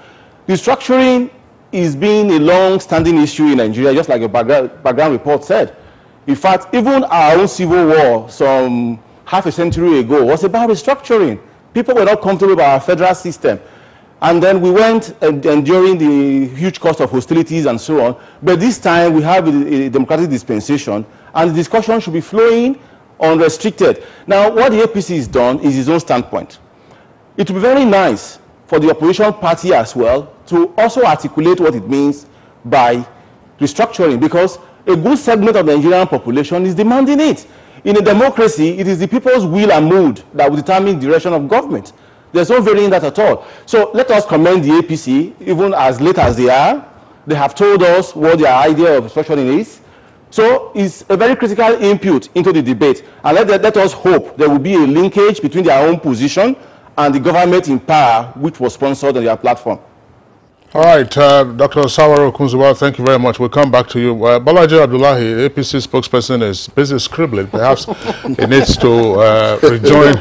Restructuring is being a long-standing issue in Nigeria, just like a background report said. In fact, even our own civil war some half a century ago was about restructuring. People were not comfortable with our federal system. And then we went enduring the huge cost of hostilities and so on. But this time we have a democratic dispensation, and the discussion should be flowing unrestricted. Now, what the APC has done is its own standpoint. It would be very nice for the opposition party as well to also articulate what it means by restructuring, because a good segment of the Nigerian population is demanding it. In a democracy, it is the people's will and mood that will determine the direction of government. There's no varying that at all. So let us commend the APC, even as late as they are. They have told us what their idea of restructuring is. So it's a very critical input into the debate. And let us hope there will be a linkage between their own position and the government in power, which was sponsored on their platform. All right, Dr. Sawaro Kunzuwa, thank you very much. We'll come back to you. Balaji Abdullahi, APC spokesperson, is busy scribbling. Perhaps he needs to rejoin.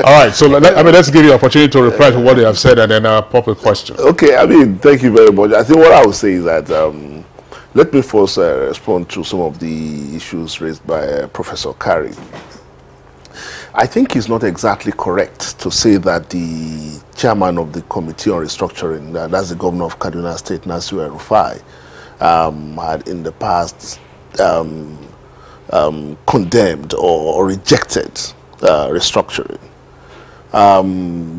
All right, so let's give you an opportunity to reply to what they have said and then pop a question. Okay, thank you very much. I think what I would say is that let me first respond to some of the issues raised by Professor Kari. I think it's not exactly correct to say that the chairman of the Committee on Restructuring, that's the governor of Kaduna State, Nasiru El-Rufai, had in the past condemned or rejected restructuring.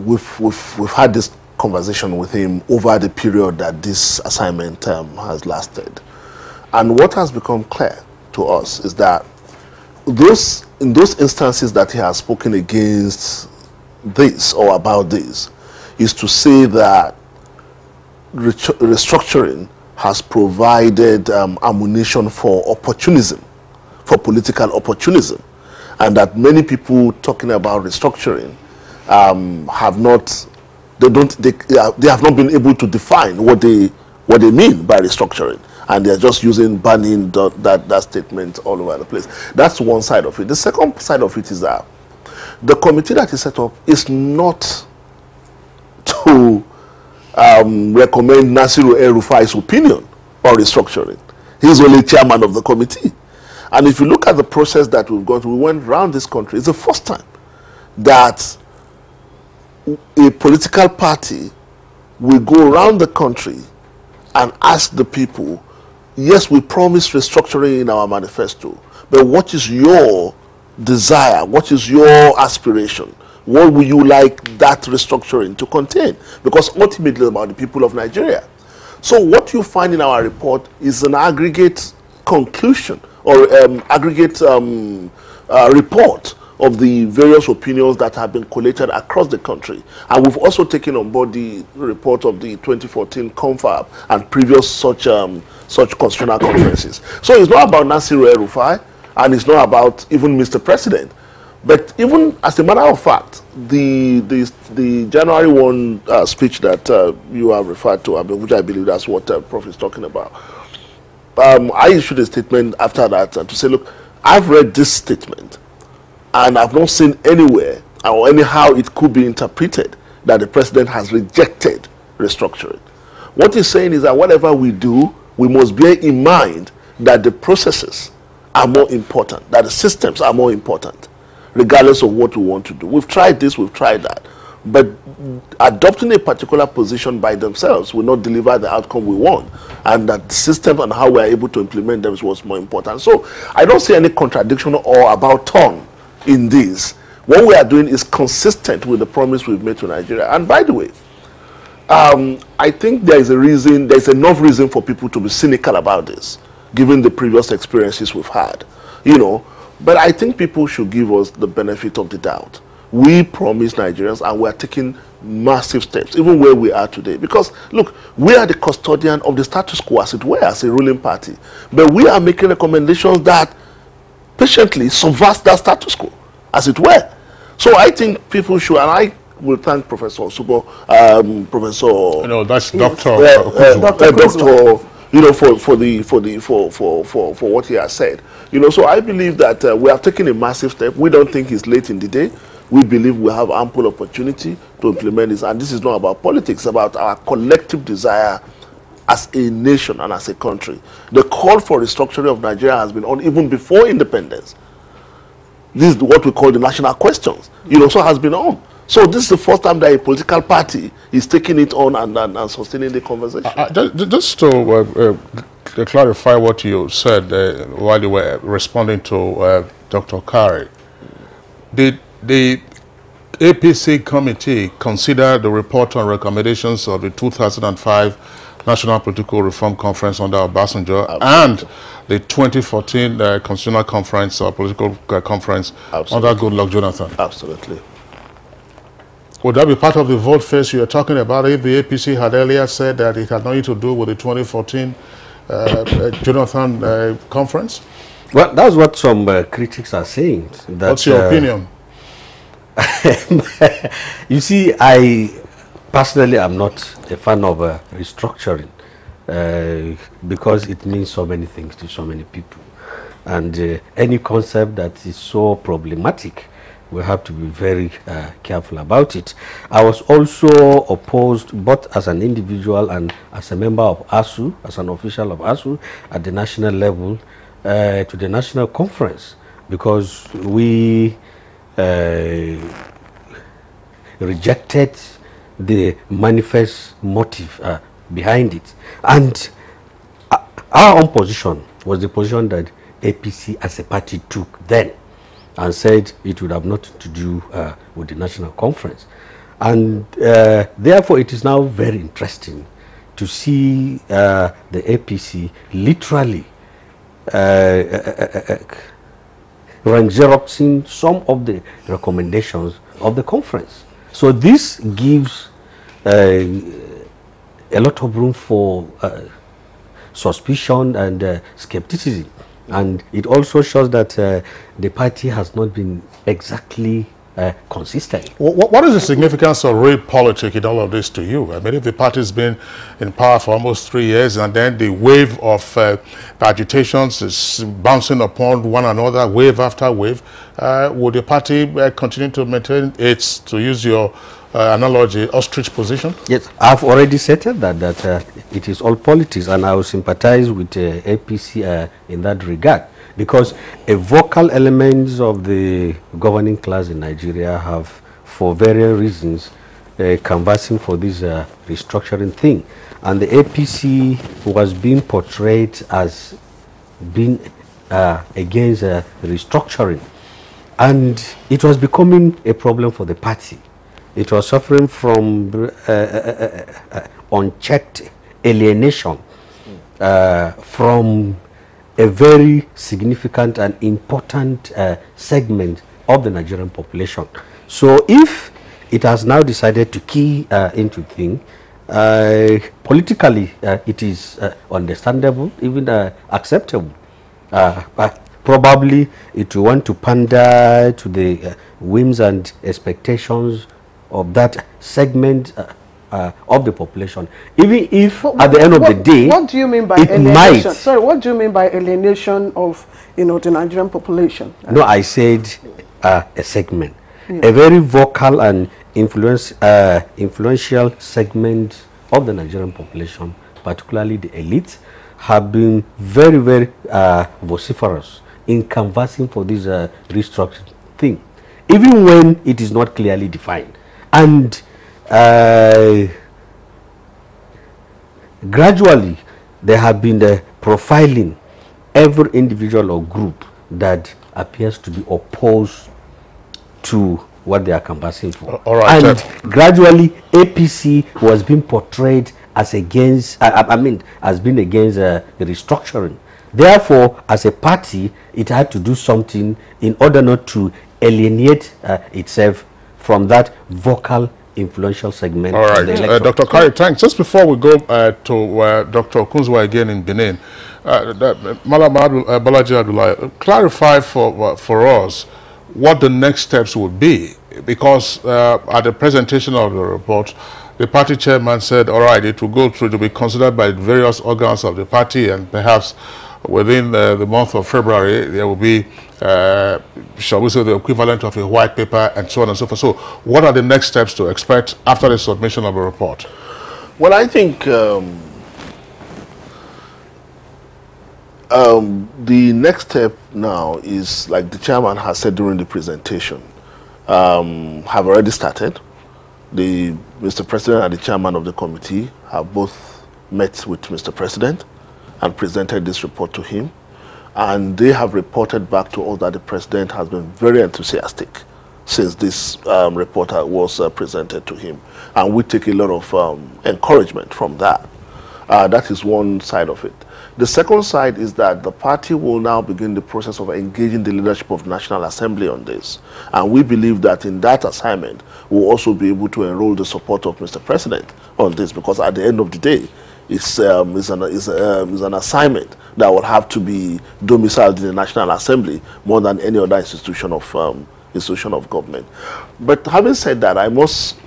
We've had this conversation with him over the period that this assignment has lasted. And what has become clear to us is that in those instances that he has spoken against this or about this, is to say that restructuring has provided ammunition for opportunism, for political opportunism, and that many people talking about restructuring have not been able to define what they mean by restructuring. And they're just using banning that statement all over the place. That's one side of it. The second side of it is that the committee that is set up is not to recommend Nasiru El-Rufai's opinion on restructuring. He's only chairman of the committee. And if you look at the process that we've gone through, we went around this country. It's the first time that a political party will go around the country and ask the people, yes, we promised restructuring in our manifesto, but what is your desire? What is your aspiration? What would you like that restructuring to contain? Because ultimately about the people of Nigeria. So what you find in our report is an aggregate conclusion or aggregate report of the various opinions that have been collated across the country. And we've also taken on board the report of the 2014 Confab and previous such constitutional conferences. So it's not about Nasiru El-Rufai, and it's not about even Mr. President. But even as a matter of fact, the January 1 speech that you have referred to, which I believe that's what Prof is talking about, I issued a statement after that to say, look, I've read this statement, and I've not seen anywhere or anyhow it could be interpreted that the president has rejected restructuring. What he's saying is that whatever we do, we must bear in mind that the processes are more important, that the systems are more important, regardless of what we want to do. We've tried this, we've tried that. But adopting a particular position by themselves will not deliver the outcome we want. And that the system and how we are able to implement them is what's more important. So I don't see any contradiction or about turn in this. What we are doing is consistent with the promise we've made to Nigeria. And by the way, I think there's enough reason for people to be cynical about this, given the previous experiences we've had, you know. But I think people should give us the benefit of the doubt. We promised Nigerians, and we are taking massive steps, even where we are today. Because, look, we are the custodian of the status quo, as it were, as a ruling party. But we are making recommendations that patiently subvert that status quo, as it were. So I think people should, and I will thank Professor Osubo, Professor... You know, that's Dr. Dr. You know, for what he has said. You know, so I believe that we have taken a massive step. We don't think it's late in the day. We believe we have ample opportunity to implement this. And this is not about politics, it's about our collective desire as a nation and as a country. The call for restructuring of Nigeria has been on even before independence. This is what we call the national questions. You know, so has been on. So this is the first time that a political party is taking it on and sustaining the conversation. Just to clarify what you said while you were responding to Dr. Kari, did the APC committee consider the report on recommendations of the 2005 National Political Reform Conference under Obasanjo and the 2014 Constitutional Conference or Political Conference under Goodluck Jonathan? Absolutely. Would that be part of the vote phase you are talking about if the APC had earlier said that it had nothing to do with the 2014 Jonathan conference? Well, that's what some critics are saying. That, what's your opinion? You see, I personally am not a fan of restructuring because it means so many things to so many people. And any concept that is so problematic, we have to be very careful about it. I was also opposed, both as an individual and as a member of ASU, as an official of ASU at the national level, to the national conference, because we rejected the manifest motive behind it. And our own position was the position that APC as a party took then, and said it would have nothing to do with the national conference. And therefore it is now very interesting to see the APC literally xeroxing some of the recommendations of the conference. So this gives a lot of room for suspicion and skepticism. And it also shows that the party has not been exactly consistent. What is the significance of real politics in all of this to you? I mean, if the party's been in power for almost 3 years and then the wave of agitations is bouncing upon one another, wave after wave, would the party continue to maintain its, to use your analogy, ostrich position? Yes, I've already stated that it is all politics, and I will sympathize with APC in that regard, because a vocal elements of the governing class in Nigeria have, for various reasons, canvassing for this restructuring thing, and the APC was being portrayed as being against restructuring, and it was becoming a problem for the party. It was suffering from unchecked alienation from a very significant and important segment of the Nigerian population. So if it has now decided to key into things, politically it is understandable, even acceptable. But probably it will want to pander to the whims and expectations of that segment of the population, even if at the end of the day, what do you mean by alienation? Sorry, what do you mean by alienation of the Nigerian population? No, I said a segment, a very vocal and influential segment of the Nigerian population, particularly the elites, have been very, very vociferous in canvassing for this restructuring thing, even when it is not clearly defined. And gradually, there have been profiling every individual or group that appears to be opposed to what they are canvassing for. All right. And gradually, APC was being portrayed as against, as being against the restructuring. Therefore, as a party, it had to do something in order not to alienate itself from that vocal, influential segment. All right, Dr. Kari, thanks. Just before we go to Dr. Okunzwa again in Benin, Malam Balaji Abdullah, clarify for us what the next steps would be, because at the presentation of the report, the party chairman said, all right, it will go through to be considered by various organs of the party, and perhaps within the month of February, there will be, shall we say, the equivalent of a white paper and so on and so forth. So what are the next steps to expect after the submission of a report? Well, I think the next step now is, like the chairman has said during the presentation, have already started. Mr. President and the chairman of the committee have both met with Mr. President and presented this report to him, and they have reported back to us that the president has been very enthusiastic since this report was presented to him, and we take a lot of encouragement from that. That is one side of it. The second side is that the party will now begin the process of engaging the leadership of the National Assembly on this, and we believe that in that assignment we'll also be able to enroll the support of Mr. President on this, because at the end of the day, it's an assignment that will have to be domiciled in the National Assembly more than any other institution of government. But having said that, I must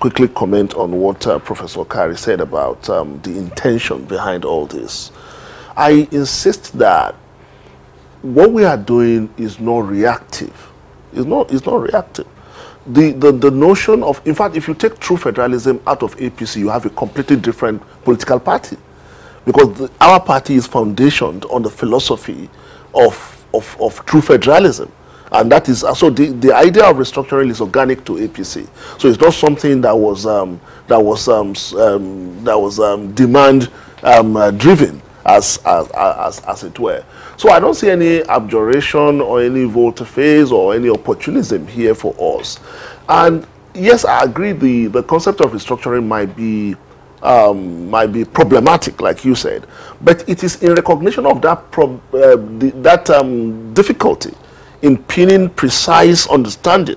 quickly comment on what Professor Kari said about the intention behind all this. I insist that what we are doing is not reactive. It's not reactive. The notion of, in fact, if you take true federalism out of APC, you have a completely different political party, because our party is foundationed on the philosophy of true federalism, and that is so the idea of restructuring is organic to APC. So it's not something that was demand driven as it were. So I don't see any abjuration or any volte-face or any opportunism here for us. And yes, I agree the concept of restructuring might be problematic, like you said, but it is in recognition of that difficulty in pinning precise understanding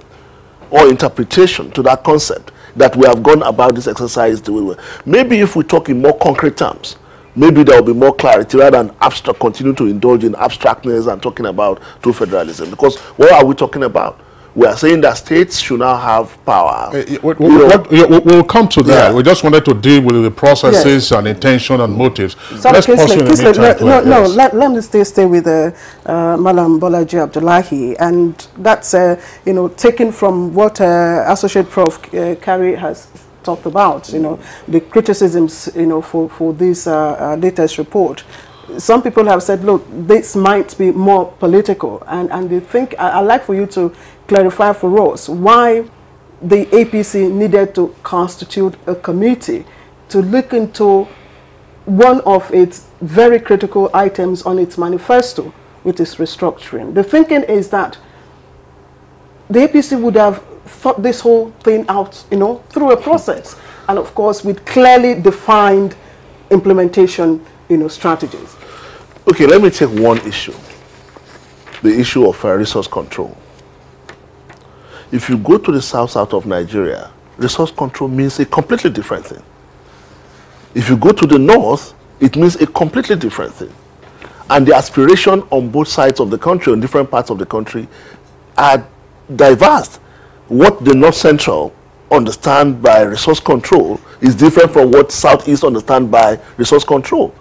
or interpretation to that concept that we have gone about this exercise the way we were. Maybe if we talk in more concrete terms, maybe there will be more clarity rather than continue to indulge in abstractness and talking about true federalism. Because what are we talking about? We are saying that states should now have power. We'll come to that. Yeah. We just wanted to deal with the processes and intention and motives. Let's pursue in the meantime. Let me stay with Malam Bolaji Abdullahi, and that's taken from what Associate Prof. Kari has talked about. The criticisms for this latest report. Some people have said, look, this might be more political, and they think, I'd like for you to clarify for us why the APC needed to constitute a committee to look into one of its very critical items on its manifesto, which is restructuring. The thinking is that the APC would have thought this whole thing out, through a process, and of course with clearly defined implementation strategies. Okay, let me take one issue. The issue of resource control. If you go to the south of Nigeria, resource control means a completely different thing. If you go to the north, it means a completely different thing. And the aspiration on both sides of the country, on different parts of the country, are diverse. What the North Central understand by resource control is different from what Southeast understand by resource control.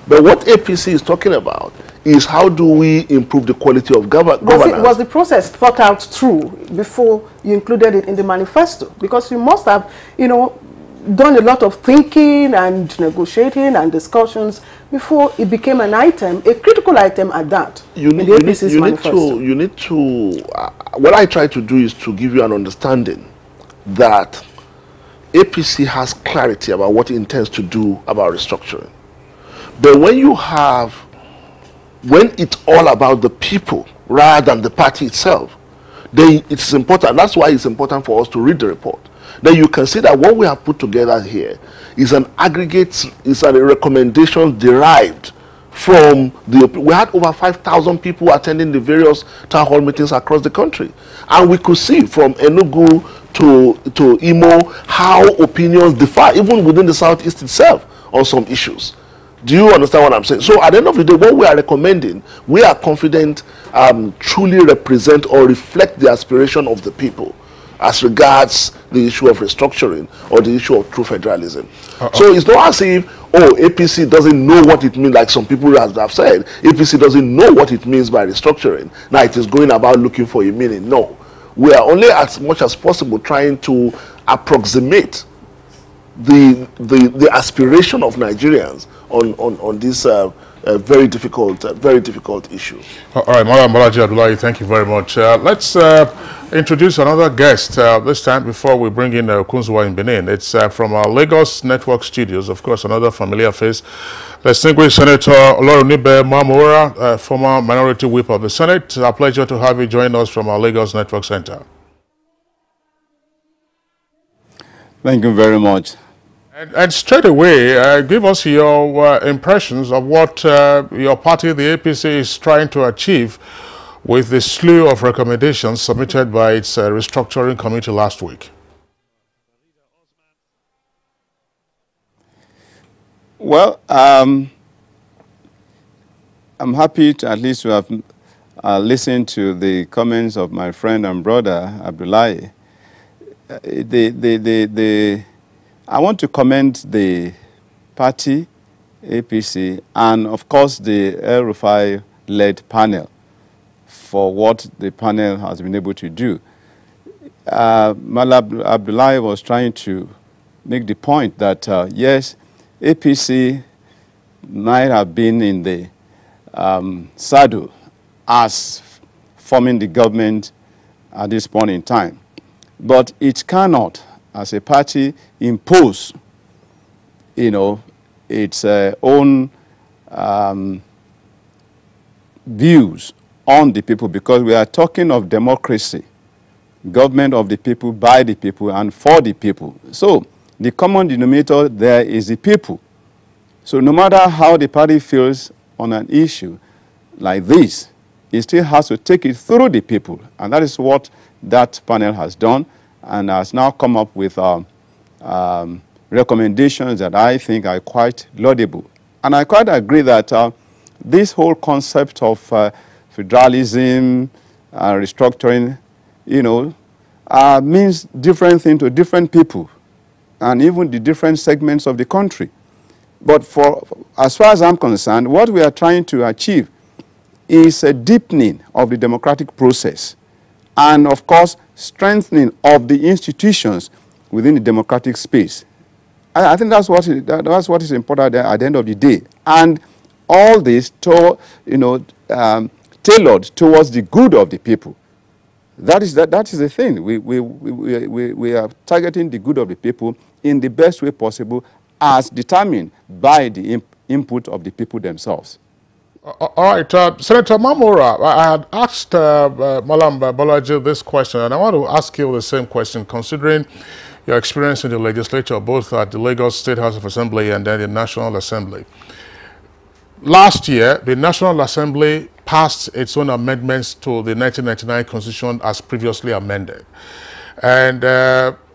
But what APC is talking about is how do we improve the quality of governance. Was the process thought out through before you included it in the manifesto? Because you must have, done a lot of thinking and negotiating and discussions before it became an item, a critical item at that, in the APC's manifesto. What I try to do is to give you an understanding that APC has clarity about what it intends to do about restructuring. But when it's all about the people rather than the party itself, then it's important. That's why it's important for us to read the report. Then you can see that what we have put together here is an aggregate, is a recommendation derived from we had over 5,000 people attending the various town hall meetings across the country. And we could see from Enugu to Imo how opinions differ, even within the Southeast itself, on some issues. Do you understand what I'm saying? So at the end of the day, what we are recommending, we are confident truly represent or reflect the aspiration of the people as regards the issue of restructuring or the issue of true federalism. So it's not as if, APC doesn't know what it means, like some people have said. APC doesn't know what it means by restructuring. Now it is going about looking for a meaning. No. We are only as much as possible trying to approximate the aspiration of Nigerians on this very difficult issue. All right, Madam Bolaji Abdullahi, thank you very much. Let's introduce another guest this time before we bring in Kunzwa in Benin. It's from our Lagos Network Studios, of course, another familiar face. Distinguished Senator Olorunibe Mamora, former Minority Whip of the Senate. It's our pleasure to have you join us from our Lagos Network Center. Thank you very much. And straight away, give us your impressions of what your party, the APC, is trying to achieve with the slew of recommendations submitted by its restructuring committee last week. Well, I'm happy to at least to have listened to the comments of my friend and brother, Abdullahi. I want to commend the party, APC, and of course the El Rufai-led panel for what the panel has been able to do. Malam Abdullahi was trying to make the point that, yes, APC might have been in the saddle as forming the government at this point in time. But it cannot, as a party, impose, its own views on the people, because we are talking of democracy, government of the people, by the people, and for the people. So the common denominator there is the people. So no matter how the party feels on an issue like this, it still has to take it through the people. And that is what that panel has done, and has now come up with recommendations that I think are quite laudable. And I quite agree that this whole concept of federalism, restructuring you know, means different things to different people and even the different segments of the country. But as far as I'm concerned, what we are trying to achieve is a deepening of the democratic process and, of course, strengthening of the institutions within the democratic space. I think that's what is important at the end of the day. And all this, tailored towards the good of the people. That is the thing. We are targeting the good of the people in the best way possible as determined by the input of the people themselves. All right, Senator Mamora, I had asked Malam Bolaji this question, and I want to ask you the same question, considering your experience in the legislature, both at the Lagos State House of Assembly and then the National Assembly. Last year, the National Assembly passed its own amendments to the 1999 Constitution as previously amended. And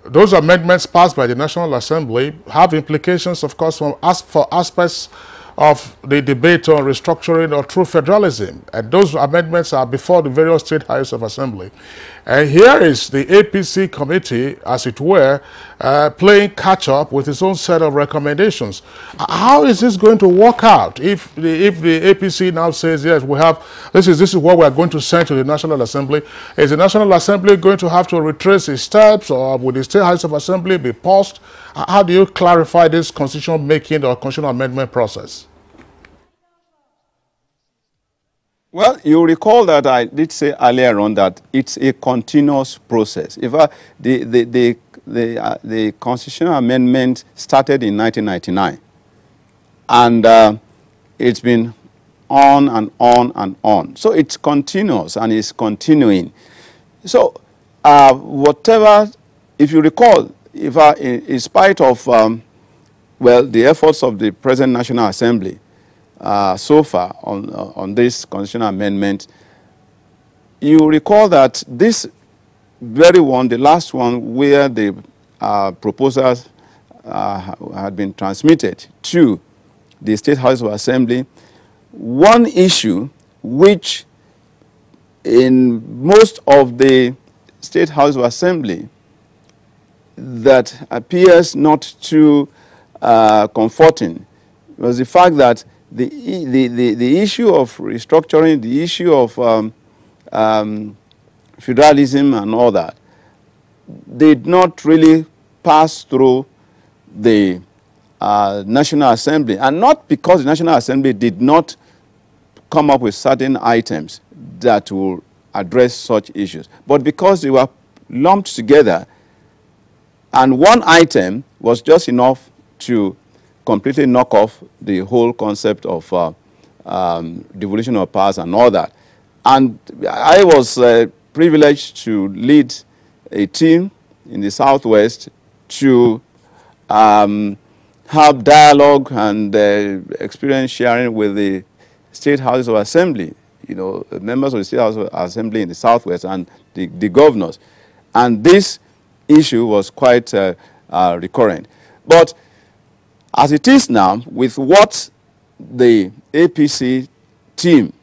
those amendments passed by the National Assembly have implications, of course, for aspects of the debate on restructuring or true federalism. And those amendments are before the various state houses of assembly. And here is the APC committee, as it were, playing catch-up with its own set of recommendations. How is this going to work out if the APC now says, yes, we have, this is what we are going to send to the National Assembly? Is the National Assembly going to have to retrace its steps, or will the state houses of assembly be paused? How do you clarify this constitutional making or constitutional amendment process? Well, you recall that I did say earlier on that it's a continuous process. The constitutional amendment started in 1999, and it's been on and on and on. So it's continuous and it's continuing. So whatever, if you recall, in spite of the efforts of the present National Assembly, so far on this constitutional amendment, you recall that this very one, the last one, where the proposals had been transmitted to the State House of Assembly, one issue which in most of the State House of Assembly that appears not too comforting was the fact that the issue of restructuring, the issue of federalism and all that, did not really pass through the National Assembly. And not because the National Assembly did not come up with certain items that will address such issues, but because they were lumped together and one item was just enough to completely knock off the whole concept of devolution of powers and all that. And I was privileged to lead a team in the Southwest to have dialogue and experience sharing with the State Houses of Assembly, members of the State House of Assembly in the Southwest and the governors. And this issue was quite recurrent. But as it is now, with what the APC team,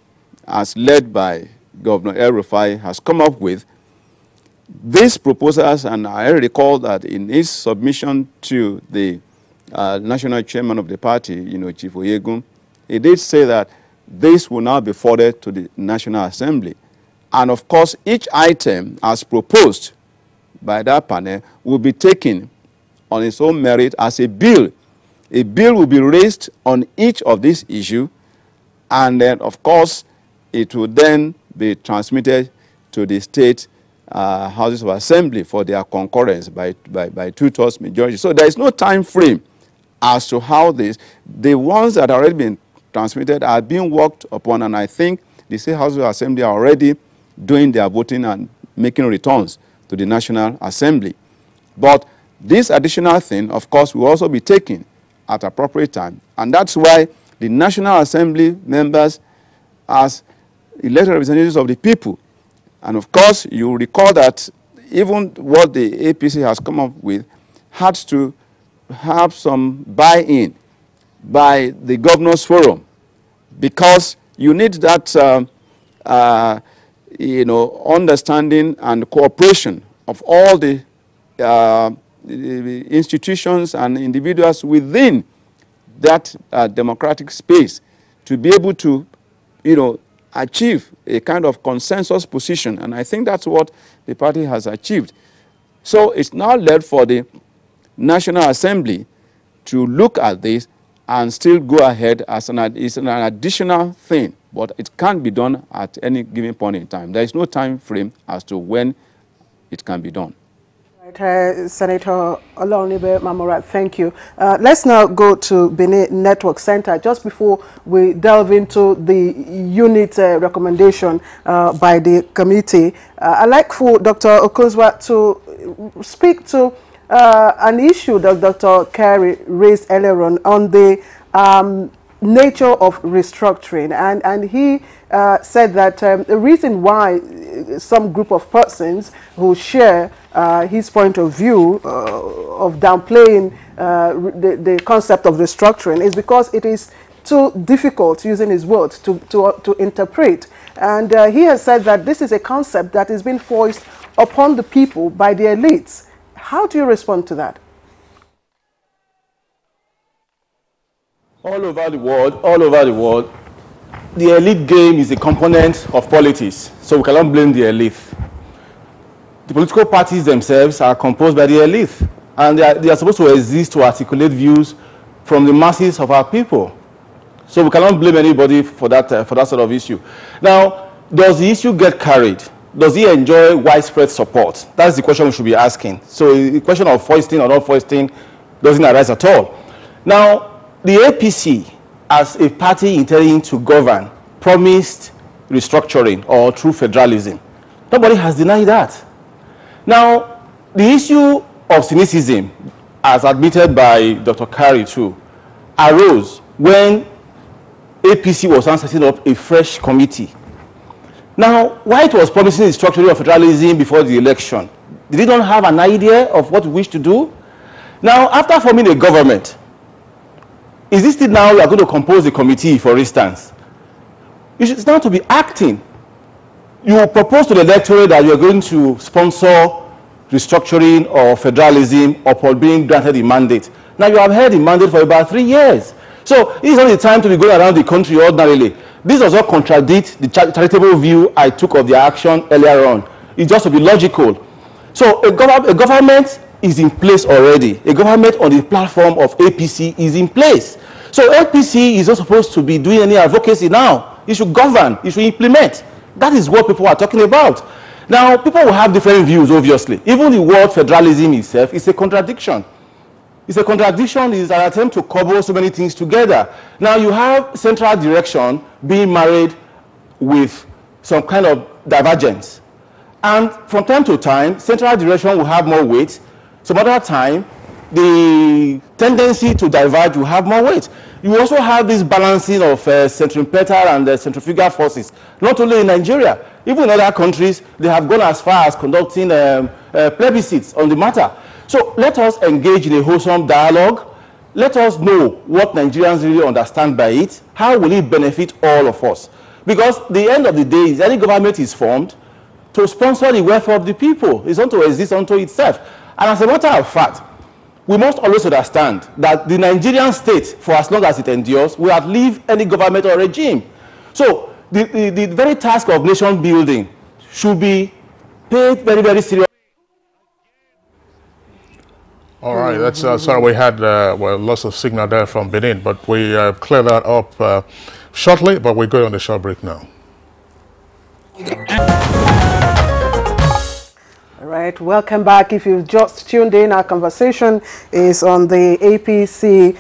as led by Governor El-Rufai, has come up with, these proposals, and I recall that in his submission to the national chairman of the party, Chief Oyegun, he did say that this will now be forwarded to the National Assembly. And of course, each item as proposed by that panel will be taken on its own merit as a bill. A bill will be raised on each of these issues, and then, of course, it will then be transmitted to the state houses of assembly for their concurrence by two-thirds majority. So there is no time frame as to how the ones that are already been transmitted are being worked upon, and I think the state houses of assembly are already doing their voting and making returns to the National Assembly. But this additional thing, of course, will also be taken at appropriate time. And that's why the National Assembly members, as elected representatives of the people, and of course, you recall that even what the APC has come up with had to have some buy-in by the Governors Forum, because you need that understanding and cooperation of all the institutions and individuals within that democratic space to be able to, achieve a kind of consensus position. And I think that's what the party has achieved. So it's now left for the National Assembly to look at this and still go ahead as an additional thing. But it can't be done at any given point in time. There is no time frame as to when it can be done. Senator Olawunibe Mamora, thank you. Let's now go to Benin Network Center. Just before we delve into the unit recommendation by the committee, I'd like for Dr. Okonzwa to speak to an issue that Dr. Kari raised earlier on the nature of restructuring, and he said that the reason why some group of persons who share his point of view of downplaying the concept of restructuring is because it is too difficult, using his words, to interpret. And he has said that this is a concept that is being forced upon the people by the elites. How do you respond to that? All over the world, the elite game is a component of politics, so we cannot blame the elite. The political parties themselves are composed by the elite, and they are supposed to exist to articulate views from the masses of our people. So we cannot blame anybody for that sort of issue. Now, does the issue get carried? Does he enjoy widespread support? That's the question we should be asking. So the question of foisting or not foisting doesn't arise at all. Now, the APC, as a party intending to govern, promised restructuring or true federalism. Nobody has denied that. Now, the issue of cynicism, as admitted by Dr. Kari too, arose when APC was setting up a fresh committee. Now, why it was promising the structuring of federalism before the election? Did they not have an idea of what we wish to do? Now, after forming a government, is this still now you are going to compose a committee, for instance? It's now to be acting. You propose to the electorate that you are going to sponsor restructuring or federalism upon being granted a mandate. Now you have held the mandate for about 3 years. So it's not the time to be going around the country ordinarily. This does not contradict the charitable view I took of the action earlier on. It's just to be logical. So a government is in place already. A government on the platform of APC is in place. So APC is not supposed to be doing any advocacy now. It should govern. It should implement. That is what people are talking about. Now, people will have different views, obviously. Even the word federalism itself is a contradiction. It's a contradiction. It's an attempt to cobble so many things together. Now, you have central direction being married with some kind of divergence. And from time to time, central direction will have more weight. Some other time, the tendency to diverge will have more weight. You also have this balancing of centripetal and centrifugal forces, not only in Nigeria, even in other countries, they have gone as far as conducting plebiscites on the matter. So let us engage in a wholesome dialogue. Let us know what Nigerians really understand by it. How will it benefit all of us? Because the end of the day is any government is formed to sponsor the welfare of the people. It's not to exist unto itself. And as a matter of fact, we must always understand that the Nigerian state, for as long as it endures, will outlive any government or regime. So the very task of nation building should be paid very, very seriously. All right, that's sorry, we had lots of signal there from Benin, but we clear that up shortly, but we're going on the short break now. All right, welcome back. If you've just tuned in, our conversation is on the APC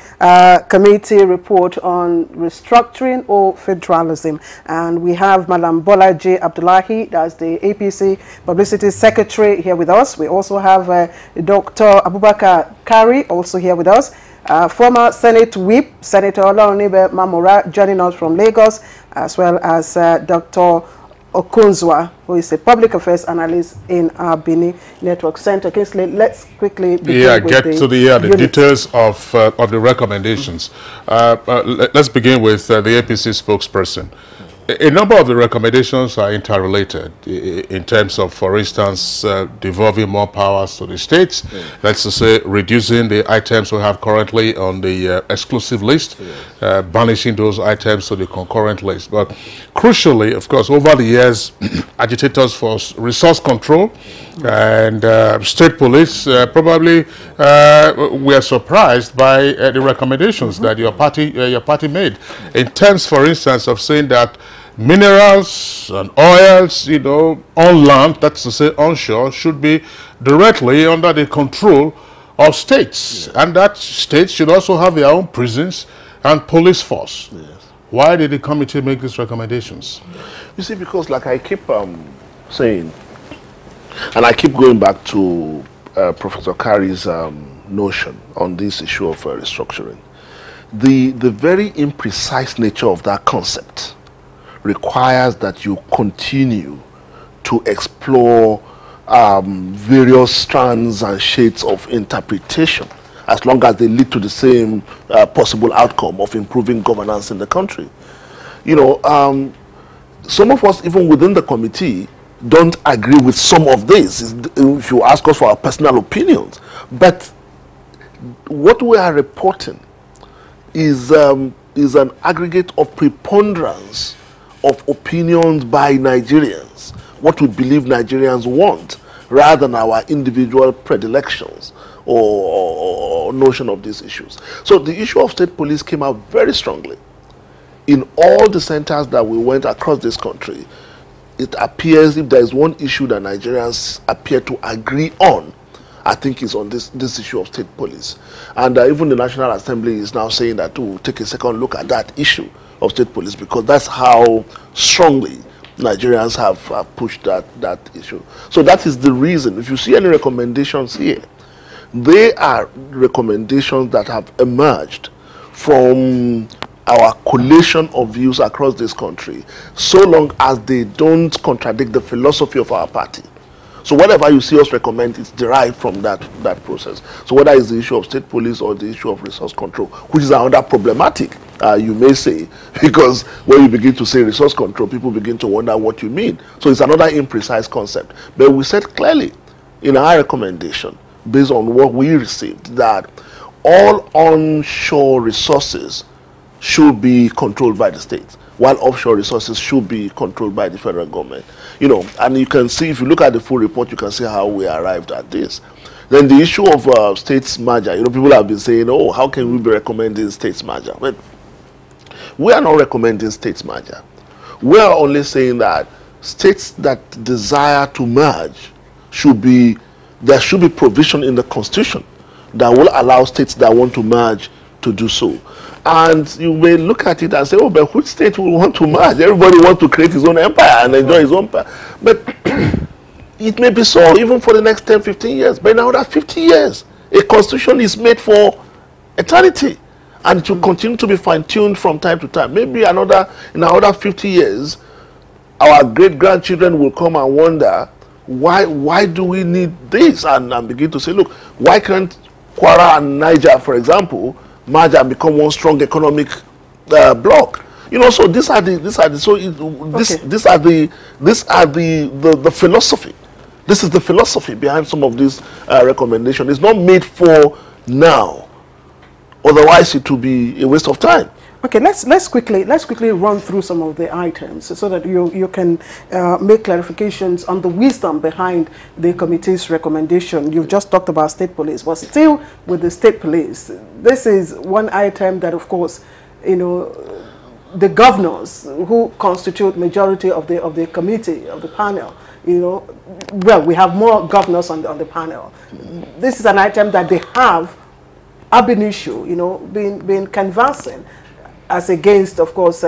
committee report on restructuring or federalism. And we have Madam Bolaji Abdullahi, that's the APC Publicity Secretary, here with us. We also have Dr. Abubakar Kari, also here with us. Former Senate Whip, Senator Olawunibe Mamora, joining us from Lagos, as well as Dr. Okonzwa, who is a public affairs analyst in our Benin Network Center. Kingsley, let's quickly begin with the details of the recommendations. Let's begin with the APC spokesperson. A number of the recommendations are interrelated in terms of, for instance, devolving more powers to the states. That's to say, reducing the items we have currently on the exclusive list, banishing those items to the concurrent list. But crucially, of course, over the years, agitators for resource control and state police probably were surprised by the recommendations that your party made. In terms, for instance, of saying that minerals and oils, you know, on land, that's to say onshore, should be directly under the control of states. And that states should also have their own prisons and police force. Why did the committee make these recommendations? You see, because like I keep saying, and I keep going back to Professor Kari's notion on this issue of restructuring, the very imprecise nature of that concept requires that you continue to explore various strands and shades of interpretation, as long as they lead to the same possible outcome of improving governance in the country. You know, some of us, even within the committee, don't agree with some of this, if you ask us for our personal opinions. But what we are reporting is an aggregate of preponderance of opinions by Nigerians, what we believe Nigerians want, rather than our individual predilections or notion of these issues. So the issue of state police came out very strongly. In all the centers that we went across this country, it appears if there is one issue that Nigerians appear to agree on, I think is on this issue of state police. And even the National Assembly is now saying that to take a second look at that issue of state police, because that's how strongly Nigerians have pushed that issue. So that is the reason. If you see any recommendations here, they are recommendations that have emerged from our collation of views across this country, so long as they don't contradict the philosophy of our party. So whatever you see us recommend is derived from that process. So whether it's the issue of state police or the issue of resource control, which is another problematic, you may say, because when you begin to say resource control, people begin to wonder what you mean. So it's another imprecise concept. But we said clearly in our recommendation, based on what we received, that all onshore resources should be controlled by the states, while offshore resources should be controlled by the federal government. You know, and you can see, if you look at the full report, you can see how we arrived at this. Then the issue of states merger, you know, people have been saying, oh, how can we be recommending states merger? But we are not recommending states merger. We are only saying that states that desire to merge there should be provision in the Constitution that will allow states that want to merge to do so. And you may look at it and say, oh, but which state will want to merge? Everybody wants to create his own empire and enjoy his own empire. But it may be so even for the next 10, 15 years. But in another 50 years, a constitution is made for eternity. And it will continue to be fine-tuned from time to time. Maybe in another 50 years, our great-grandchildren will come and wonder, why do we need this? And begin to say, look, why can't Kwara and Niger, for example, merge and become one strong economic bloc? You know, so these are the philosophy. This is the philosophy behind some of these recommendations. It's not made for now. Otherwise, it will be a waste of time. Okay, let's quickly run through some of the items so that you can make clarifications on the wisdom behind the committee's recommendation. You've just talked about state police, but still with the state police, this is one item that, of course, you know, the governors who constitute majority of the committee, of the panel, you know, well, we have more governors on the panel. This is an item that they have ab initio, you know, been canvassing as against, of course,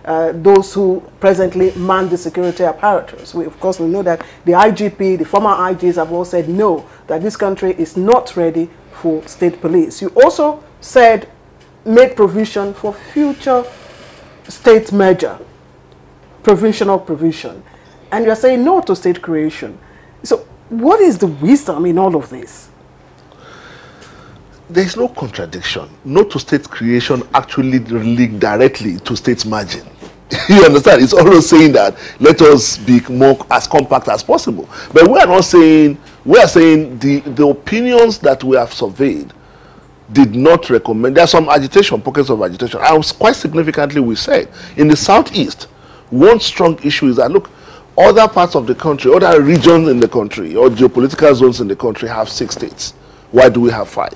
those who presently man the security apparatus. We know that the IGP, the former IGs have all said no, that this country is not ready for state police. You also said make provision for future state merger, provisional provision, and you're saying no to state creation. So what is the wisdom in all of this? There is no contradiction. No to state creation actually linked directly to state merging. You understand? It's always saying that let us be more as compact as possible. But we are not saying, we are saying the opinions that we have surveyed did not recommend. There are some agitation, pockets of agitation. And quite significantly, we said in the southeast, one strong issue is that, look, other parts of the country, other regions in the country, or geopolitical zones in the country have 6 states. Why do we have 5?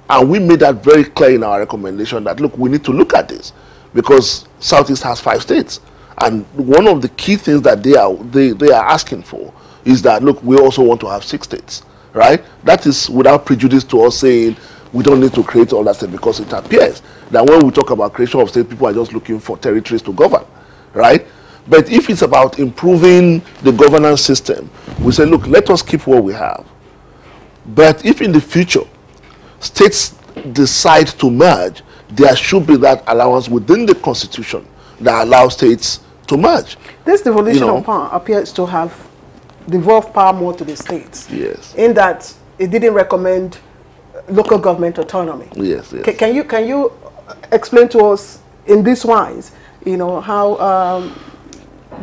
And we made that very clear in our recommendation that, look, we need to look at this because Southeast has 5 states. And one of the key things that they are asking for is that, look, we also want to have 6 states, right? That is without prejudice to us saying we don't need to create all that state, because it appears that when we talk about creation of state, people are just looking for territories to govern, right? But if it's about improving the governance system, we say, look, let us keep what we have. But if in the future states decide to merge, there should be that allowance within the constitution that allows states to merge. This devolution of power appears to have devolved power more to the states. Yes. In that it didn't recommend local government autonomy. Yes, yes. Can you explain to us in this wise, you know, how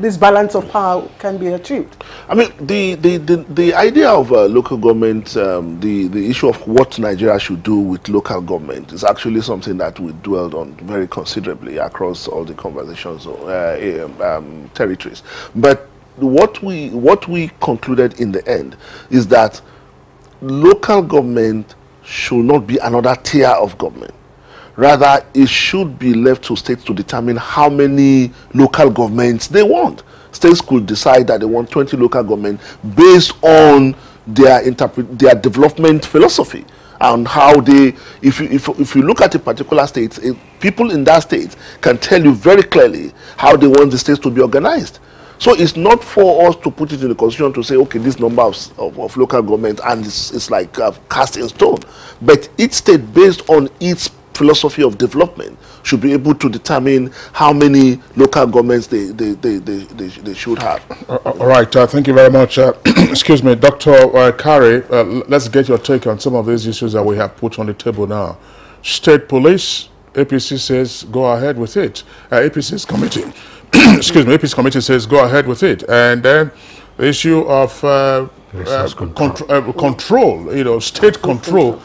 this balance of power can be achieved? I mean, the idea of local government, the issue of what Nigeria should do with local government is actually something that we dwelled on very considerably across all the conversations, territories. But what we concluded in the end is that local government should not be another tier of government. Rather, it should be left to states to determine how many local governments they want. States could decide that they want 20 local government based on their development philosophy and how they, if you look at a particular state, people in that state can tell you very clearly how they want the states to be organized. So it's not for us to put it in the constitution to say, okay, this number of local government, and it's like cast in stone. But each state, based on its philosophy of development, should be able to determine how many local governments they should have. All right, thank you very much. Excuse me, Dr. Kari, let's get your take on some of these issues that we have put on the table now. State police, APC says go ahead with it. APC's committee, excuse me, APC committee says go ahead with it. And then the issue of control, you know, state control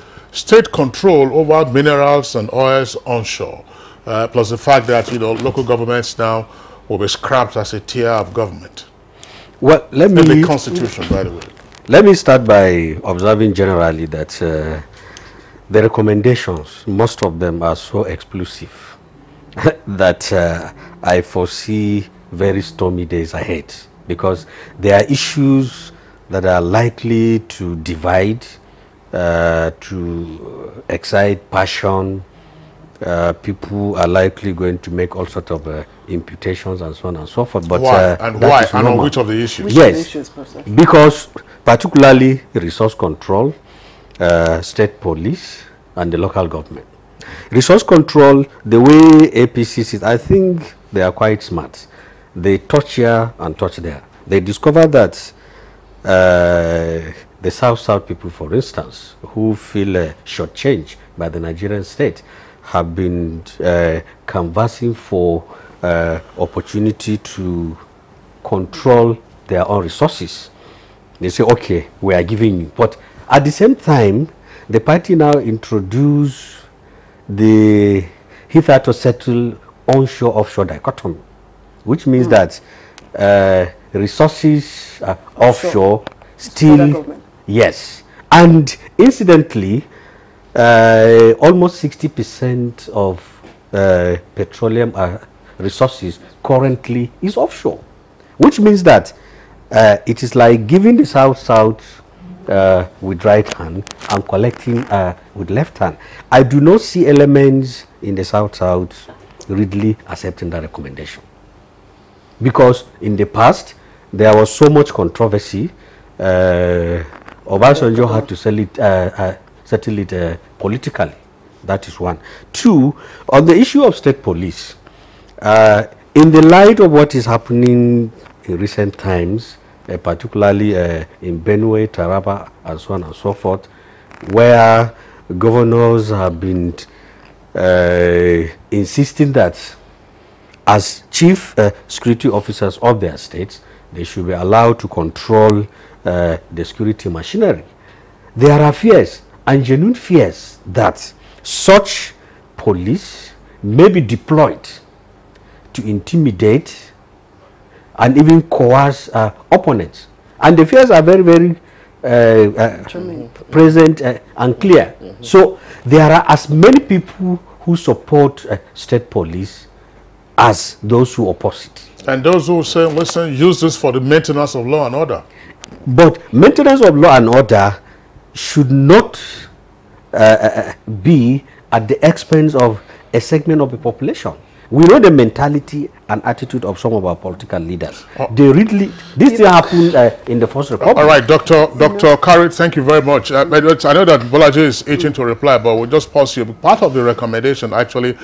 over minerals and oils onshore, plus the fact that, you know, local governments now will be scrapped as a tier of government. Well, let me... In the Constitution, by the way. Let me start by observing generally that the recommendations, most of them are so exclusive that I foresee very stormy days ahead, because there are issues that are likely to divide, to excite passion. People are likely going to make all sorts of imputations and so on and so forth. But why? And why? And on which of the issues? Yes, because particularly resource control, state police, and the local government. Resource control, the way APC sits, I think they are quite smart. They touch here and touch there. They discover that the South people, for instance, who feel shortchanged by the Nigerian state, have been canvassing for opportunity to control their own resources. They say, okay, we are giving you. But at the same time, the party now introduce the hitherto settled onshore-offshore dichotomy, which means that resources offshore still, yes. And incidentally, almost 60% of petroleum resources currently is offshore, which means that it is like giving the South with right hand and collecting with left hand. I do not see elements in the South readily accepting that recommendation, because in the past there was so much controversy. Obasanjo had to settle it politically. That is one. Two, on the issue of state police, in the light of what is happening in recent times, particularly in Benue, Taraba, and so on and so forth, where governors have been insisting that as chief security officers of their states, they should be allowed to control the security machinery. There are fears, and genuine fears, that such police may be deployed to intimidate and even coerce opponents. And the fears are very, very present and clear. So there are as many people who support state police as those who oppose it. And those who say, listen, use this for the maintenance of law and order. But maintenance of law and order should not be at the expense of a segment of the population. We know the mentality and attitude of some of our political leaders. They really, this thing happened in the First Republic. All right, Dr. Kari, thank you very much. I know that Bolaji is itching to reply, but we'll just pause here. Part of the recommendation actually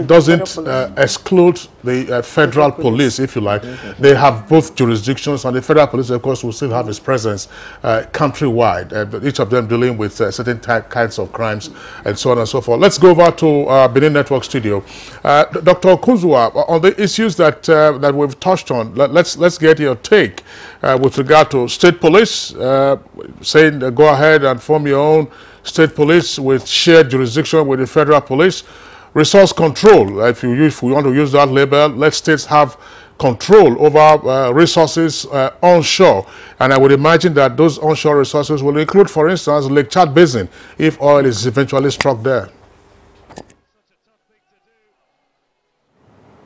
doesn't exclude the federal police, if you like. They have both jurisdictions, and the federal police, of course, will still have its presence countrywide, each of them dealing with certain kinds of crimes and so on and so forth. Let's go over to Benin Network Studio. Dr. Kunzua, on the issues that that we've touched on, let's get your take with regard to state police, saying go ahead and form your own state police with shared jurisdiction with the federal police. Resource control, if we want to use that label, let states have control over resources onshore. And I would imagine that those onshore resources will include, for instance, Lake Chad Basin, if oil is eventually struck there.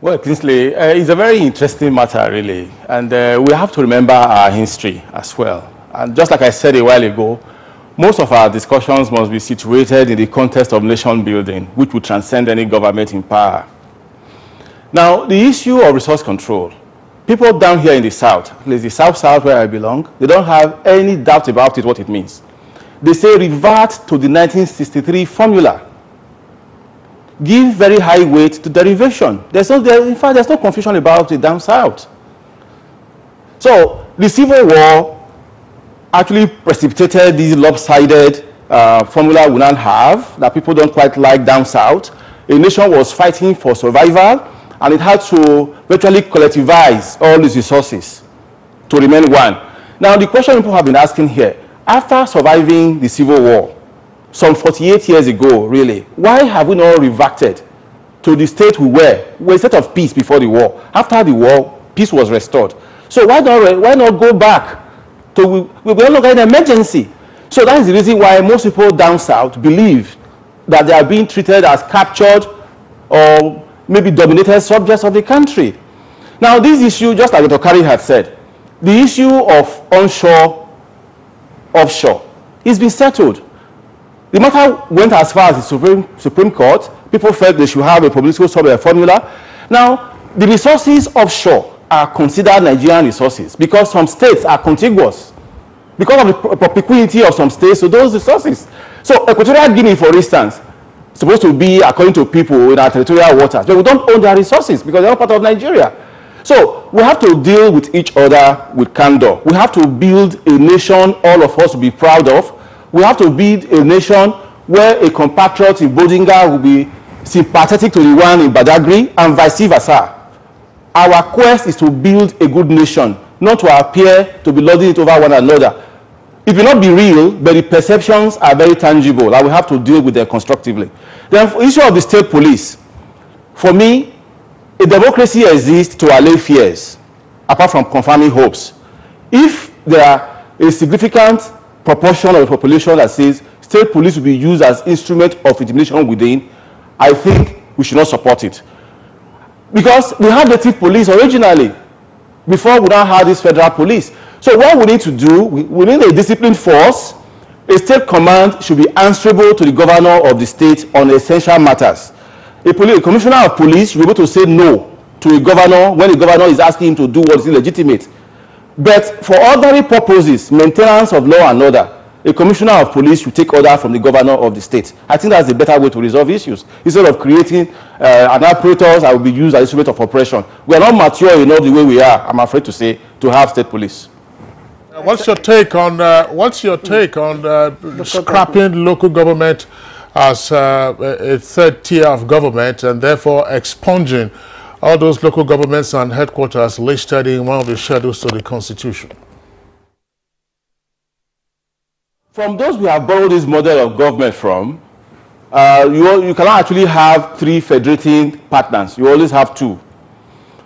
Well, Kingsley, it's a very interesting matter, really. And we have to remember our history as well. And just like I said a while ago, most of our discussions must be situated in the context of nation building, which will transcend any government in power. Now, the issue of resource control, people down here in the South, at least the South-South where I belong, they don't have any doubt about it, what it means. They say revert to the 1963 formula. Give very high weight to derivation. In fact, there's no confusion about it down south. So the Civil War actually precipitated this lopsided formula we now have that people don't quite like down south. A nation was fighting for survival, and it had to virtually collectivize all these resources to remain one. Now, the question people have been asking here, after surviving the Civil War, some 48 years ago, really, why have we not reverted to the state we were? We were a state of peace before the war. After the war, peace was restored. So why not go back to, we no longer in emergency? So that is the reason why most people down south believe that they are being treated as captured or maybe dominated subjects of the country. Now, this issue, just like Dr. Kari had said, the issue of onshore, offshore, is being settled. The matter went as far as the Supreme Court. People felt they should have a political formula. Now, the resources offshore are considered Nigerian resources because some states are contiguous. Because of the propinquity of some states to those resources. So, Equatorial Guinea, for instance, is supposed to be, according to people, in our territorial waters. But we don't own their resources because they're not part of Nigeria. So, we have to deal with each other with candor. We have to build a nation all of us will be proud of. We have to build a nation where a compatriot in Bodinga will be sympathetic to the one in Badagry and vice versa. Our quest is to build a good nation, not to appear to be lording it over one another. It will not be real, but the perceptions are very tangible, and we have to deal with them constructively. The issue of the state police, for me, a democracy exists to allay fears, apart from confirming hopes. If there are a significant proportion of the population that says state police will be used as instrument of intimidation within, I think we should not support it. Because we had native police originally, before we now had this federal police. So what we need to do, we need a disciplined force. A state command should be answerable to the governor of the state on essential matters. A commissioner of police should be able to say no to a governor when the governor is asking him to do what is illegitimate. But for ordinary purposes, maintenance of law and order, a commissioner of police should take order from the governor of the state. I think that's a better way to resolve issues. Instead of creating an apparatus that will be used as an instrument of oppression. We are not mature enough the way we are, I'm afraid to say, to have state police. What's your take on scrapping local government as a third tier of government and therefore expunging all those local governments and headquarters listed in one of the schedules to the Constitution? From those we have borrowed this model of government from, you cannot actually have 3 federating partners. You always have 2.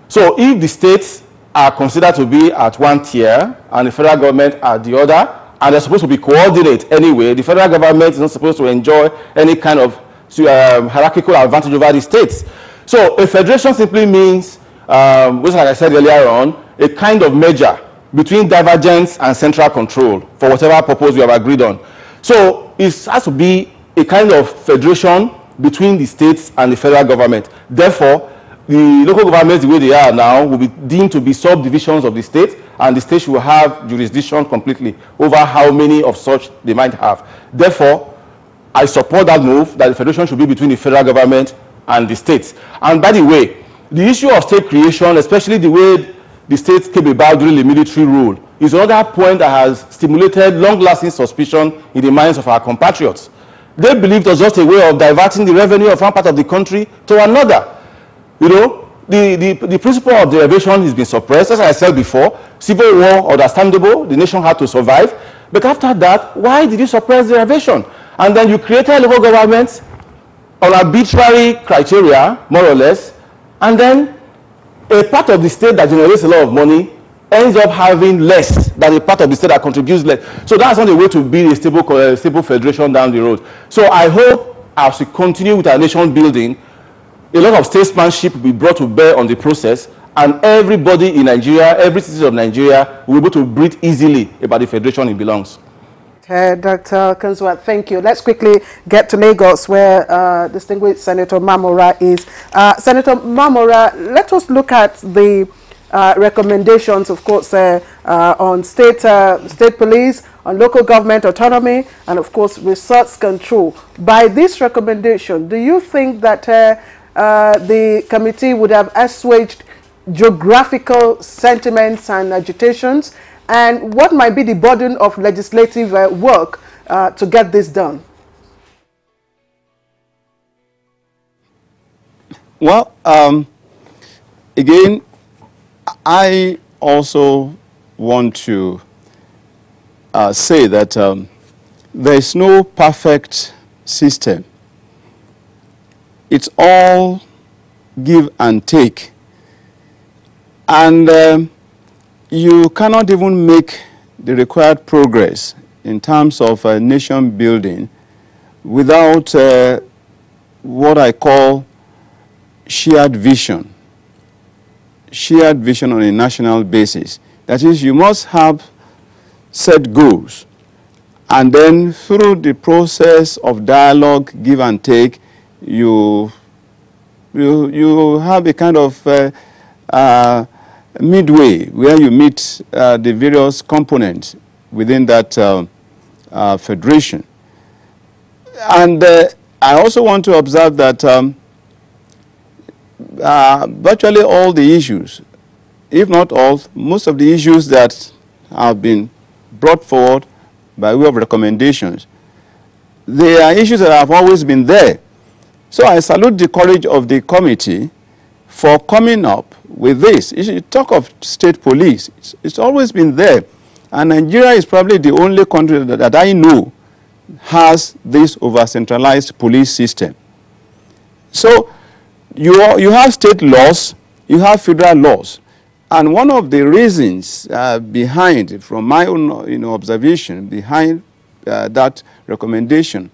So if the states are considered to be at one tier and the federal government at the other, and they're supposed to be coordinate anyway, the federal government is not supposed to enjoy any kind of hierarchical advantage over the states. So a federation simply means, which like I said earlier on, a kind of merger between divergence and central control for whatever purpose we have agreed on. So it has to be a kind of federation between the states and the federal government. Therefore, the local governments, the way they are now, will be deemed to be subdivisions of the state, and the state will have jurisdiction completely over how many of such they might have. Therefore, I support that move, that the federation should be between the federal government and the states. And by the way, the issue of state creation, especially the way the states came about during the military rule, is another point that has stimulated long-lasting suspicion in the minds of our compatriots. They believed it was just a way of diverting the revenue of one part of the country to another. You know, the principle of derivation has been suppressed. As I said before, civil war, understandable, the nation had to survive. But after that, why did you suppress derivation? And then you created local governments on arbitrary criteria, more or less, and then a part of the state that generates a lot of money ends up having less than a part of the state that contributes less. So that's not the way to build a stable federation down the road. So I hope as we continue with our nation building, a lot of statesmanship will be brought to bear on the process, and everybody in Nigeria, every citizen of Nigeria, will be able to breathe easily about the federation it belongs. Dr. Kunzwat, thank you. Let's quickly get to Lagos, where distinguished Senator Mamora is. Senator Mamora, let us look at the recommendations, of course, on state police, on local government autonomy, and of course, resource control. By this recommendation, do you think that the committee would have assuaged geographical sentiments and agitations? And what might be the burden of legislative work to get this done? Well, again, I also want to say that there is no perfect system. It's all give and take. And you cannot even make the required progress in terms of nation building without what I call shared vision on a national basis. That is, you must have set goals, and then through the process of dialogue, give and take, you have a kind of midway where you meet the various components within that federation. And I also want to observe that virtually all the issues, if not all, most of the issues that have been brought forward by way of recommendations, they are issues that have always been there. So I salute the courage of the committee for coming up with this. You talk of state police, it's always been there. And Nigeria is probably the only country that I know has this over-centralized police system. So you have state laws, you have federal laws. And one of the reasons behind, from my own observation, behind that recommendation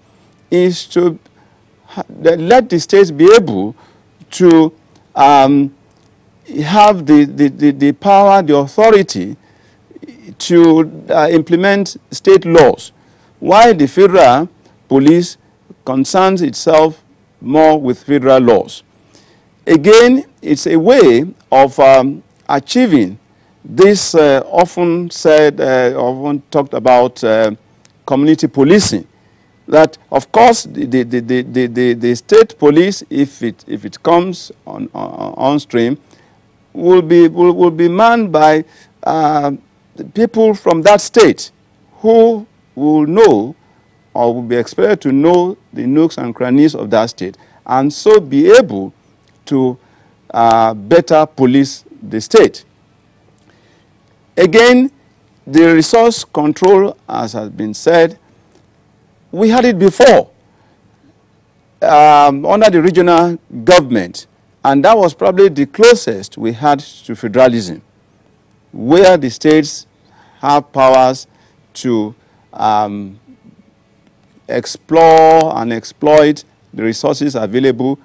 is to let the states be able to have the power, the authority to implement state laws, while the federal police concerns itself more with federal laws. Again, it's a way of achieving this often talked about community policing. That, of course, the state police, if it comes on stream, will be manned by people from that state who will know or will be expected to know the nooks and crannies of that state, and so be able to better police the state. Again, the resource control, as has been said, we had it before under the regional government, and that was probably the closest we had to federalism, where the states have powers to explore and exploit the resources available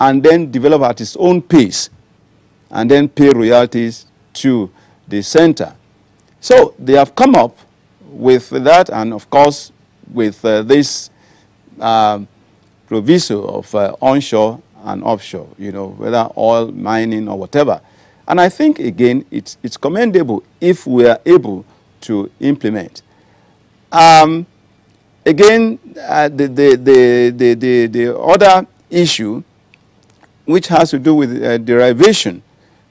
and then develop at its own pace and then pay royalties to the center. So they have come up with that, and of course with this proviso of onshore and offshore, you know, whether oil, mining or whatever. And I think, again, it's commendable if we are able to implement. Again, the other issue, which has to do with derivation,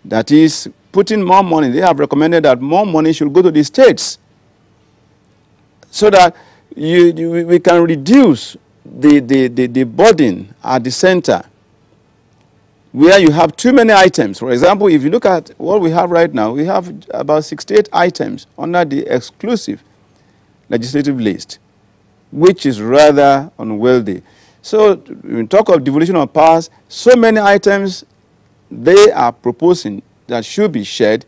that is putting more money. They have recommended that more money should go to the states so that we can reduce the burden at the center where you have too many items. For example, if you look at what we have right now, we have about 68 items under the exclusive legislative list, which is rather unwieldy. So when we talk of devolution of powers, so many items they are proposing that should be shared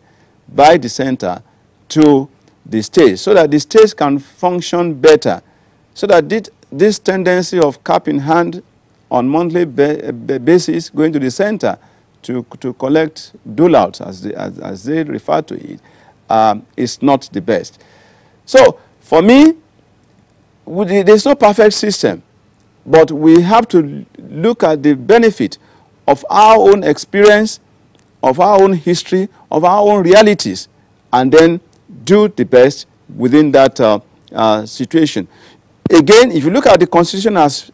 by the center to the states so that the states can function better, so that this tendency of cap in hand on monthly basis going to the center to collect dole-outs, as they refer to it, is not the best. So for me, there's no perfect system, but we have to look at the benefit of our own experience, of our own history, of our own realities, and then do the best within that situation. Again, if you look at the Constitution as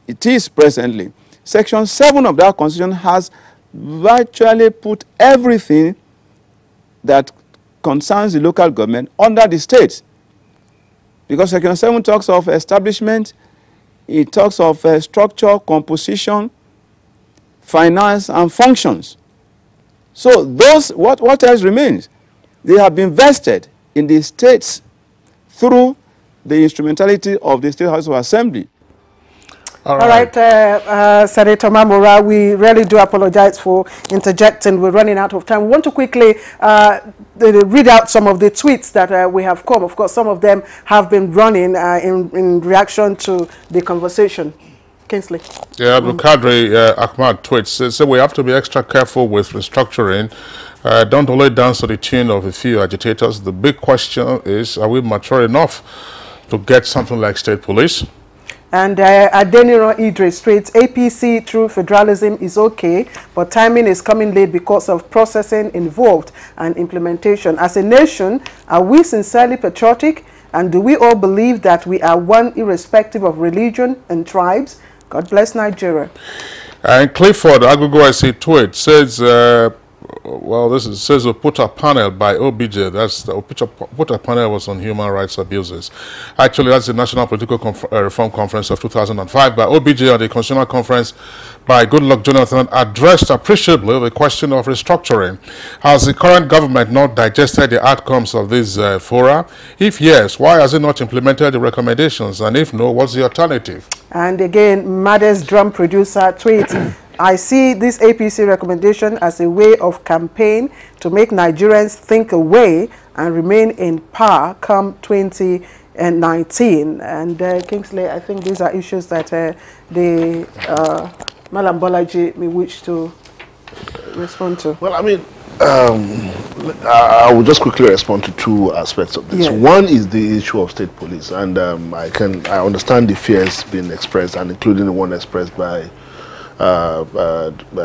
it is presently, Section 7 of that Constitution has virtually put everything that concerns the local government under the states. Because Section 7 talks of establishment, it talks of structure, composition, finance, and functions. So those, what else remains? They have been vested in the states through the instrumentality of the State House of Assembly. All right, Senator Mamora, we really do apologize for interjecting. We're running out of time. We want to quickly read out some of the tweets that we have come. Of course, some of them have been running in reaction to the conversation. Kingsley. Yeah, Abdul Kadri Ahmad tweets, so we have to be extra careful with restructuring. Don't only dance to the tune of a few agitators. The big question is, are we mature enough to get something like state police? And Adeniro Idris states, APC through federalism is okay, but timing is coming late because of processing involved and implementation. As a nation, are we sincerely patriotic? And do we all believe that we are one irrespective of religion and tribes? God bless Nigeria. And Clifford Agogo, I see tweet, says, well, says a put a panel by OBJ. That's the put a panel was on human rights abuses. Actually, that's the National Political Reform Conference of 2005 by OBJ on the Constitutional Conference by Goodluck Jonathan addressed appreciably the question of restructuring. Has the current government not digested the outcomes of this fora? If yes, why has it not implemented the recommendations? And if no, what's the alternative? And again, Maddest drum producer tweets, I see this APC recommendation as a way of campaign to make Nigerians think away and remain in power come 2019. And Kingsley, I think these are issues that the Malam Bolaji may wish to respond to. Well, I mean, I will just quickly respond to two aspects of this. Yeah. One is the issue of state police, and I understand the fears being expressed, and including the one expressed by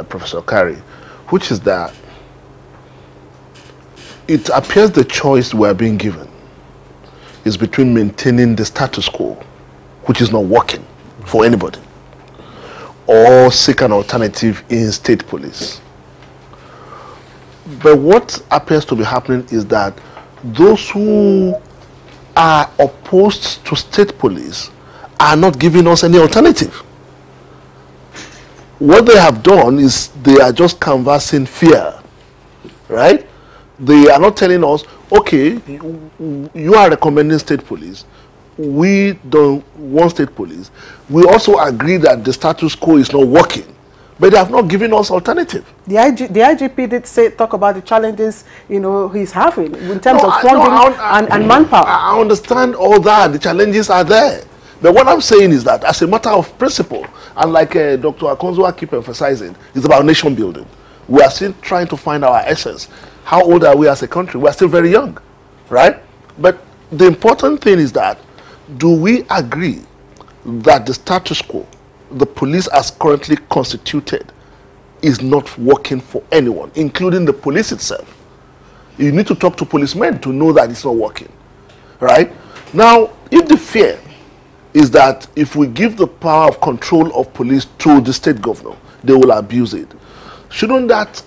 Professor Kari, which is that it appears the choice we are being given is between maintaining the status quo, which is not working for anybody, or seek an alternative in state police. But what appears to be happening is that those who are opposed to state police are not giving us any alternative. what they have done is they are just canvassing fear, right? They are not telling us, okay, you are recommending state police. We don't want state police. We also agree that the status quo is not working, but they have not given us alternative. The IGP did talk about the challenges, you know, he's having in terms of funding and manpower. I understand all that. The challenges are there. But what I'm saying is that as a matter of principle, and like Dr. Akonzoa keep emphasizing, it's about nation building. We are still trying to find our essence. How old are we as a country? We are still very young, right? But the important thing is that, do we agree that the status quo, the police as currently constituted, is not working for anyone, including the police itself? You need to talk to policemen to know that it's not working, right? Now, if the fear is that if we give the power of control of police to the state governor, they will abuse it, shouldn't that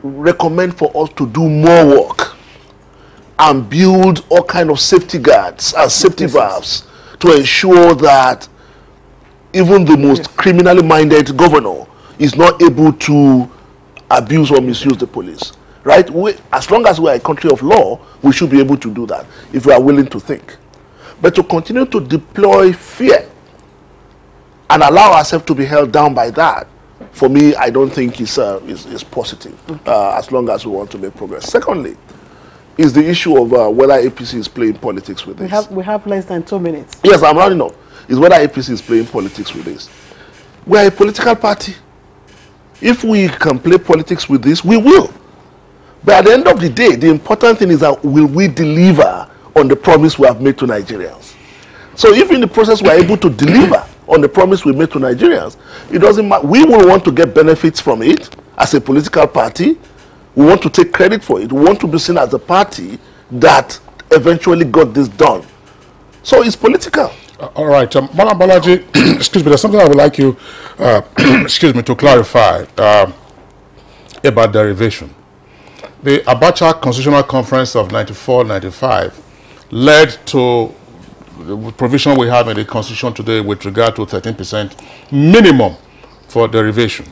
recommend for us to do more work and build all kind of safety guards and safety valves to ensure that even the most criminally minded governor is not able to abuse or misuse the police, right? As long as we are a country of law, we should be able to do that if we are willing to think. But to continue to deploy fear and allow ourselves to be held down by that, for me, I don't think is positive, as long as we want to make progress. Secondly, is the issue of whether APC is playing politics with this. We have less than 2 minutes. Yes, I'm rounding up. Is whether APC is playing politics with this. We are a political party. If we can play politics with this, we will. But at the end of the day, the important thing is that will we deliver on the promise we have made to Nigerians? So if in the process we are able to deliver on the promise we made to Nigerians, it doesn't matter. We will want to get benefits from it as a political party. We want to take credit for it. We want to be seen as a party that eventually got this done. So it's political. All right. Madam Balaji, excuse me, there's something I would like you, excuse me, to clarify about derivation. The Abuja Constitutional Conference of 94-95 led to the provision we have in the Constitution today with regard to 13% minimum for derivation.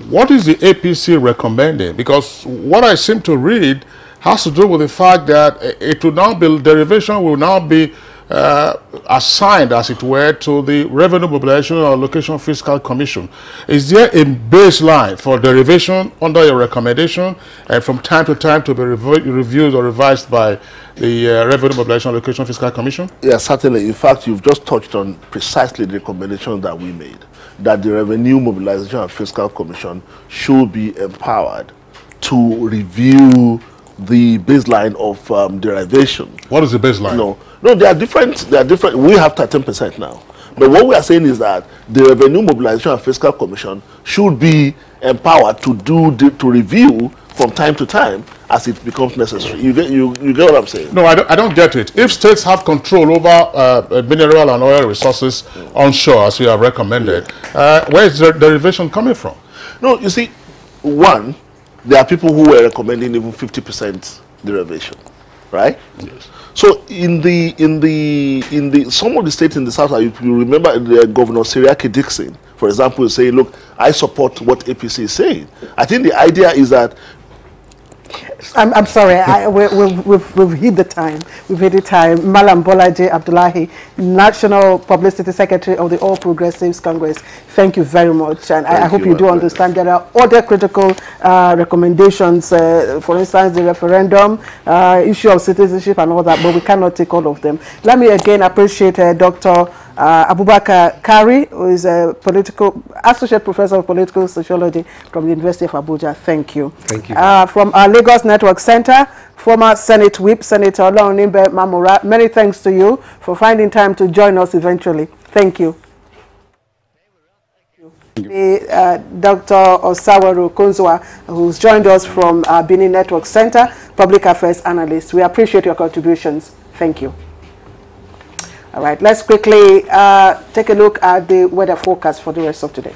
What is the APC recommending? Because what I seem to read has to do with the fact that it will now be, derivation will now be assigned, as it were, to the Revenue Mobilization and Allocation Fiscal Commission. Is there a baseline for derivation under your recommendation and from time to time to be reviewed or revised by the Revenue Mobilization and Allocation Fiscal Commission? Yes, certainly. In fact, you've just touched on precisely the recommendation that we made, that the Revenue Mobilization and Fiscal Commission should be empowered to review the baseline of derivation. What is the baseline? No, they are different. They are different. We have 13% now. But what we are saying is that the Revenue Mobilization and Fiscal Commission should be empowered to review from time to time as it becomes necessary. You get what I'm saying? No, I don't get it. If states have control over mineral and oil resources onshore, as you have recommended, where is the derivation coming from? No, you see, one, there are people who were recommending even 50% derivation, right? Yes. So in some of the states in the south, if you remember, Governor Seriake Dixon, for example, is saying, look, I support what APC is saying. I think the idea is that I'm sorry, we've hit the time. We've hit the time. Malam Bolaji Abdullahi, National Publicity Secretary of the All Progressives Congress, thank you very much. And I hope you do understand there are other critical recommendations, for instance, the referendum, issue of citizenship and all that, but we cannot take all of them. Let me again appreciate Dr. Abubakar Kari, who is a Associate Professor of Political Sociology from the University of Abuja. Thank you. Thank you. From our Lagos Network Center, former Senate Whip, Senator Olorunimbe Mamora, many thanks to you for finding time to join us eventually. Thank you. Dr. Osawaru Konzwa, who's joined us from Benin Network Center, Public Affairs Analyst. We appreciate your contributions. Thank you. All right, let's quickly take a look at the weather forecast for the rest of today.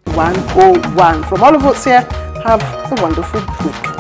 101. From all of us here, have a wonderful week.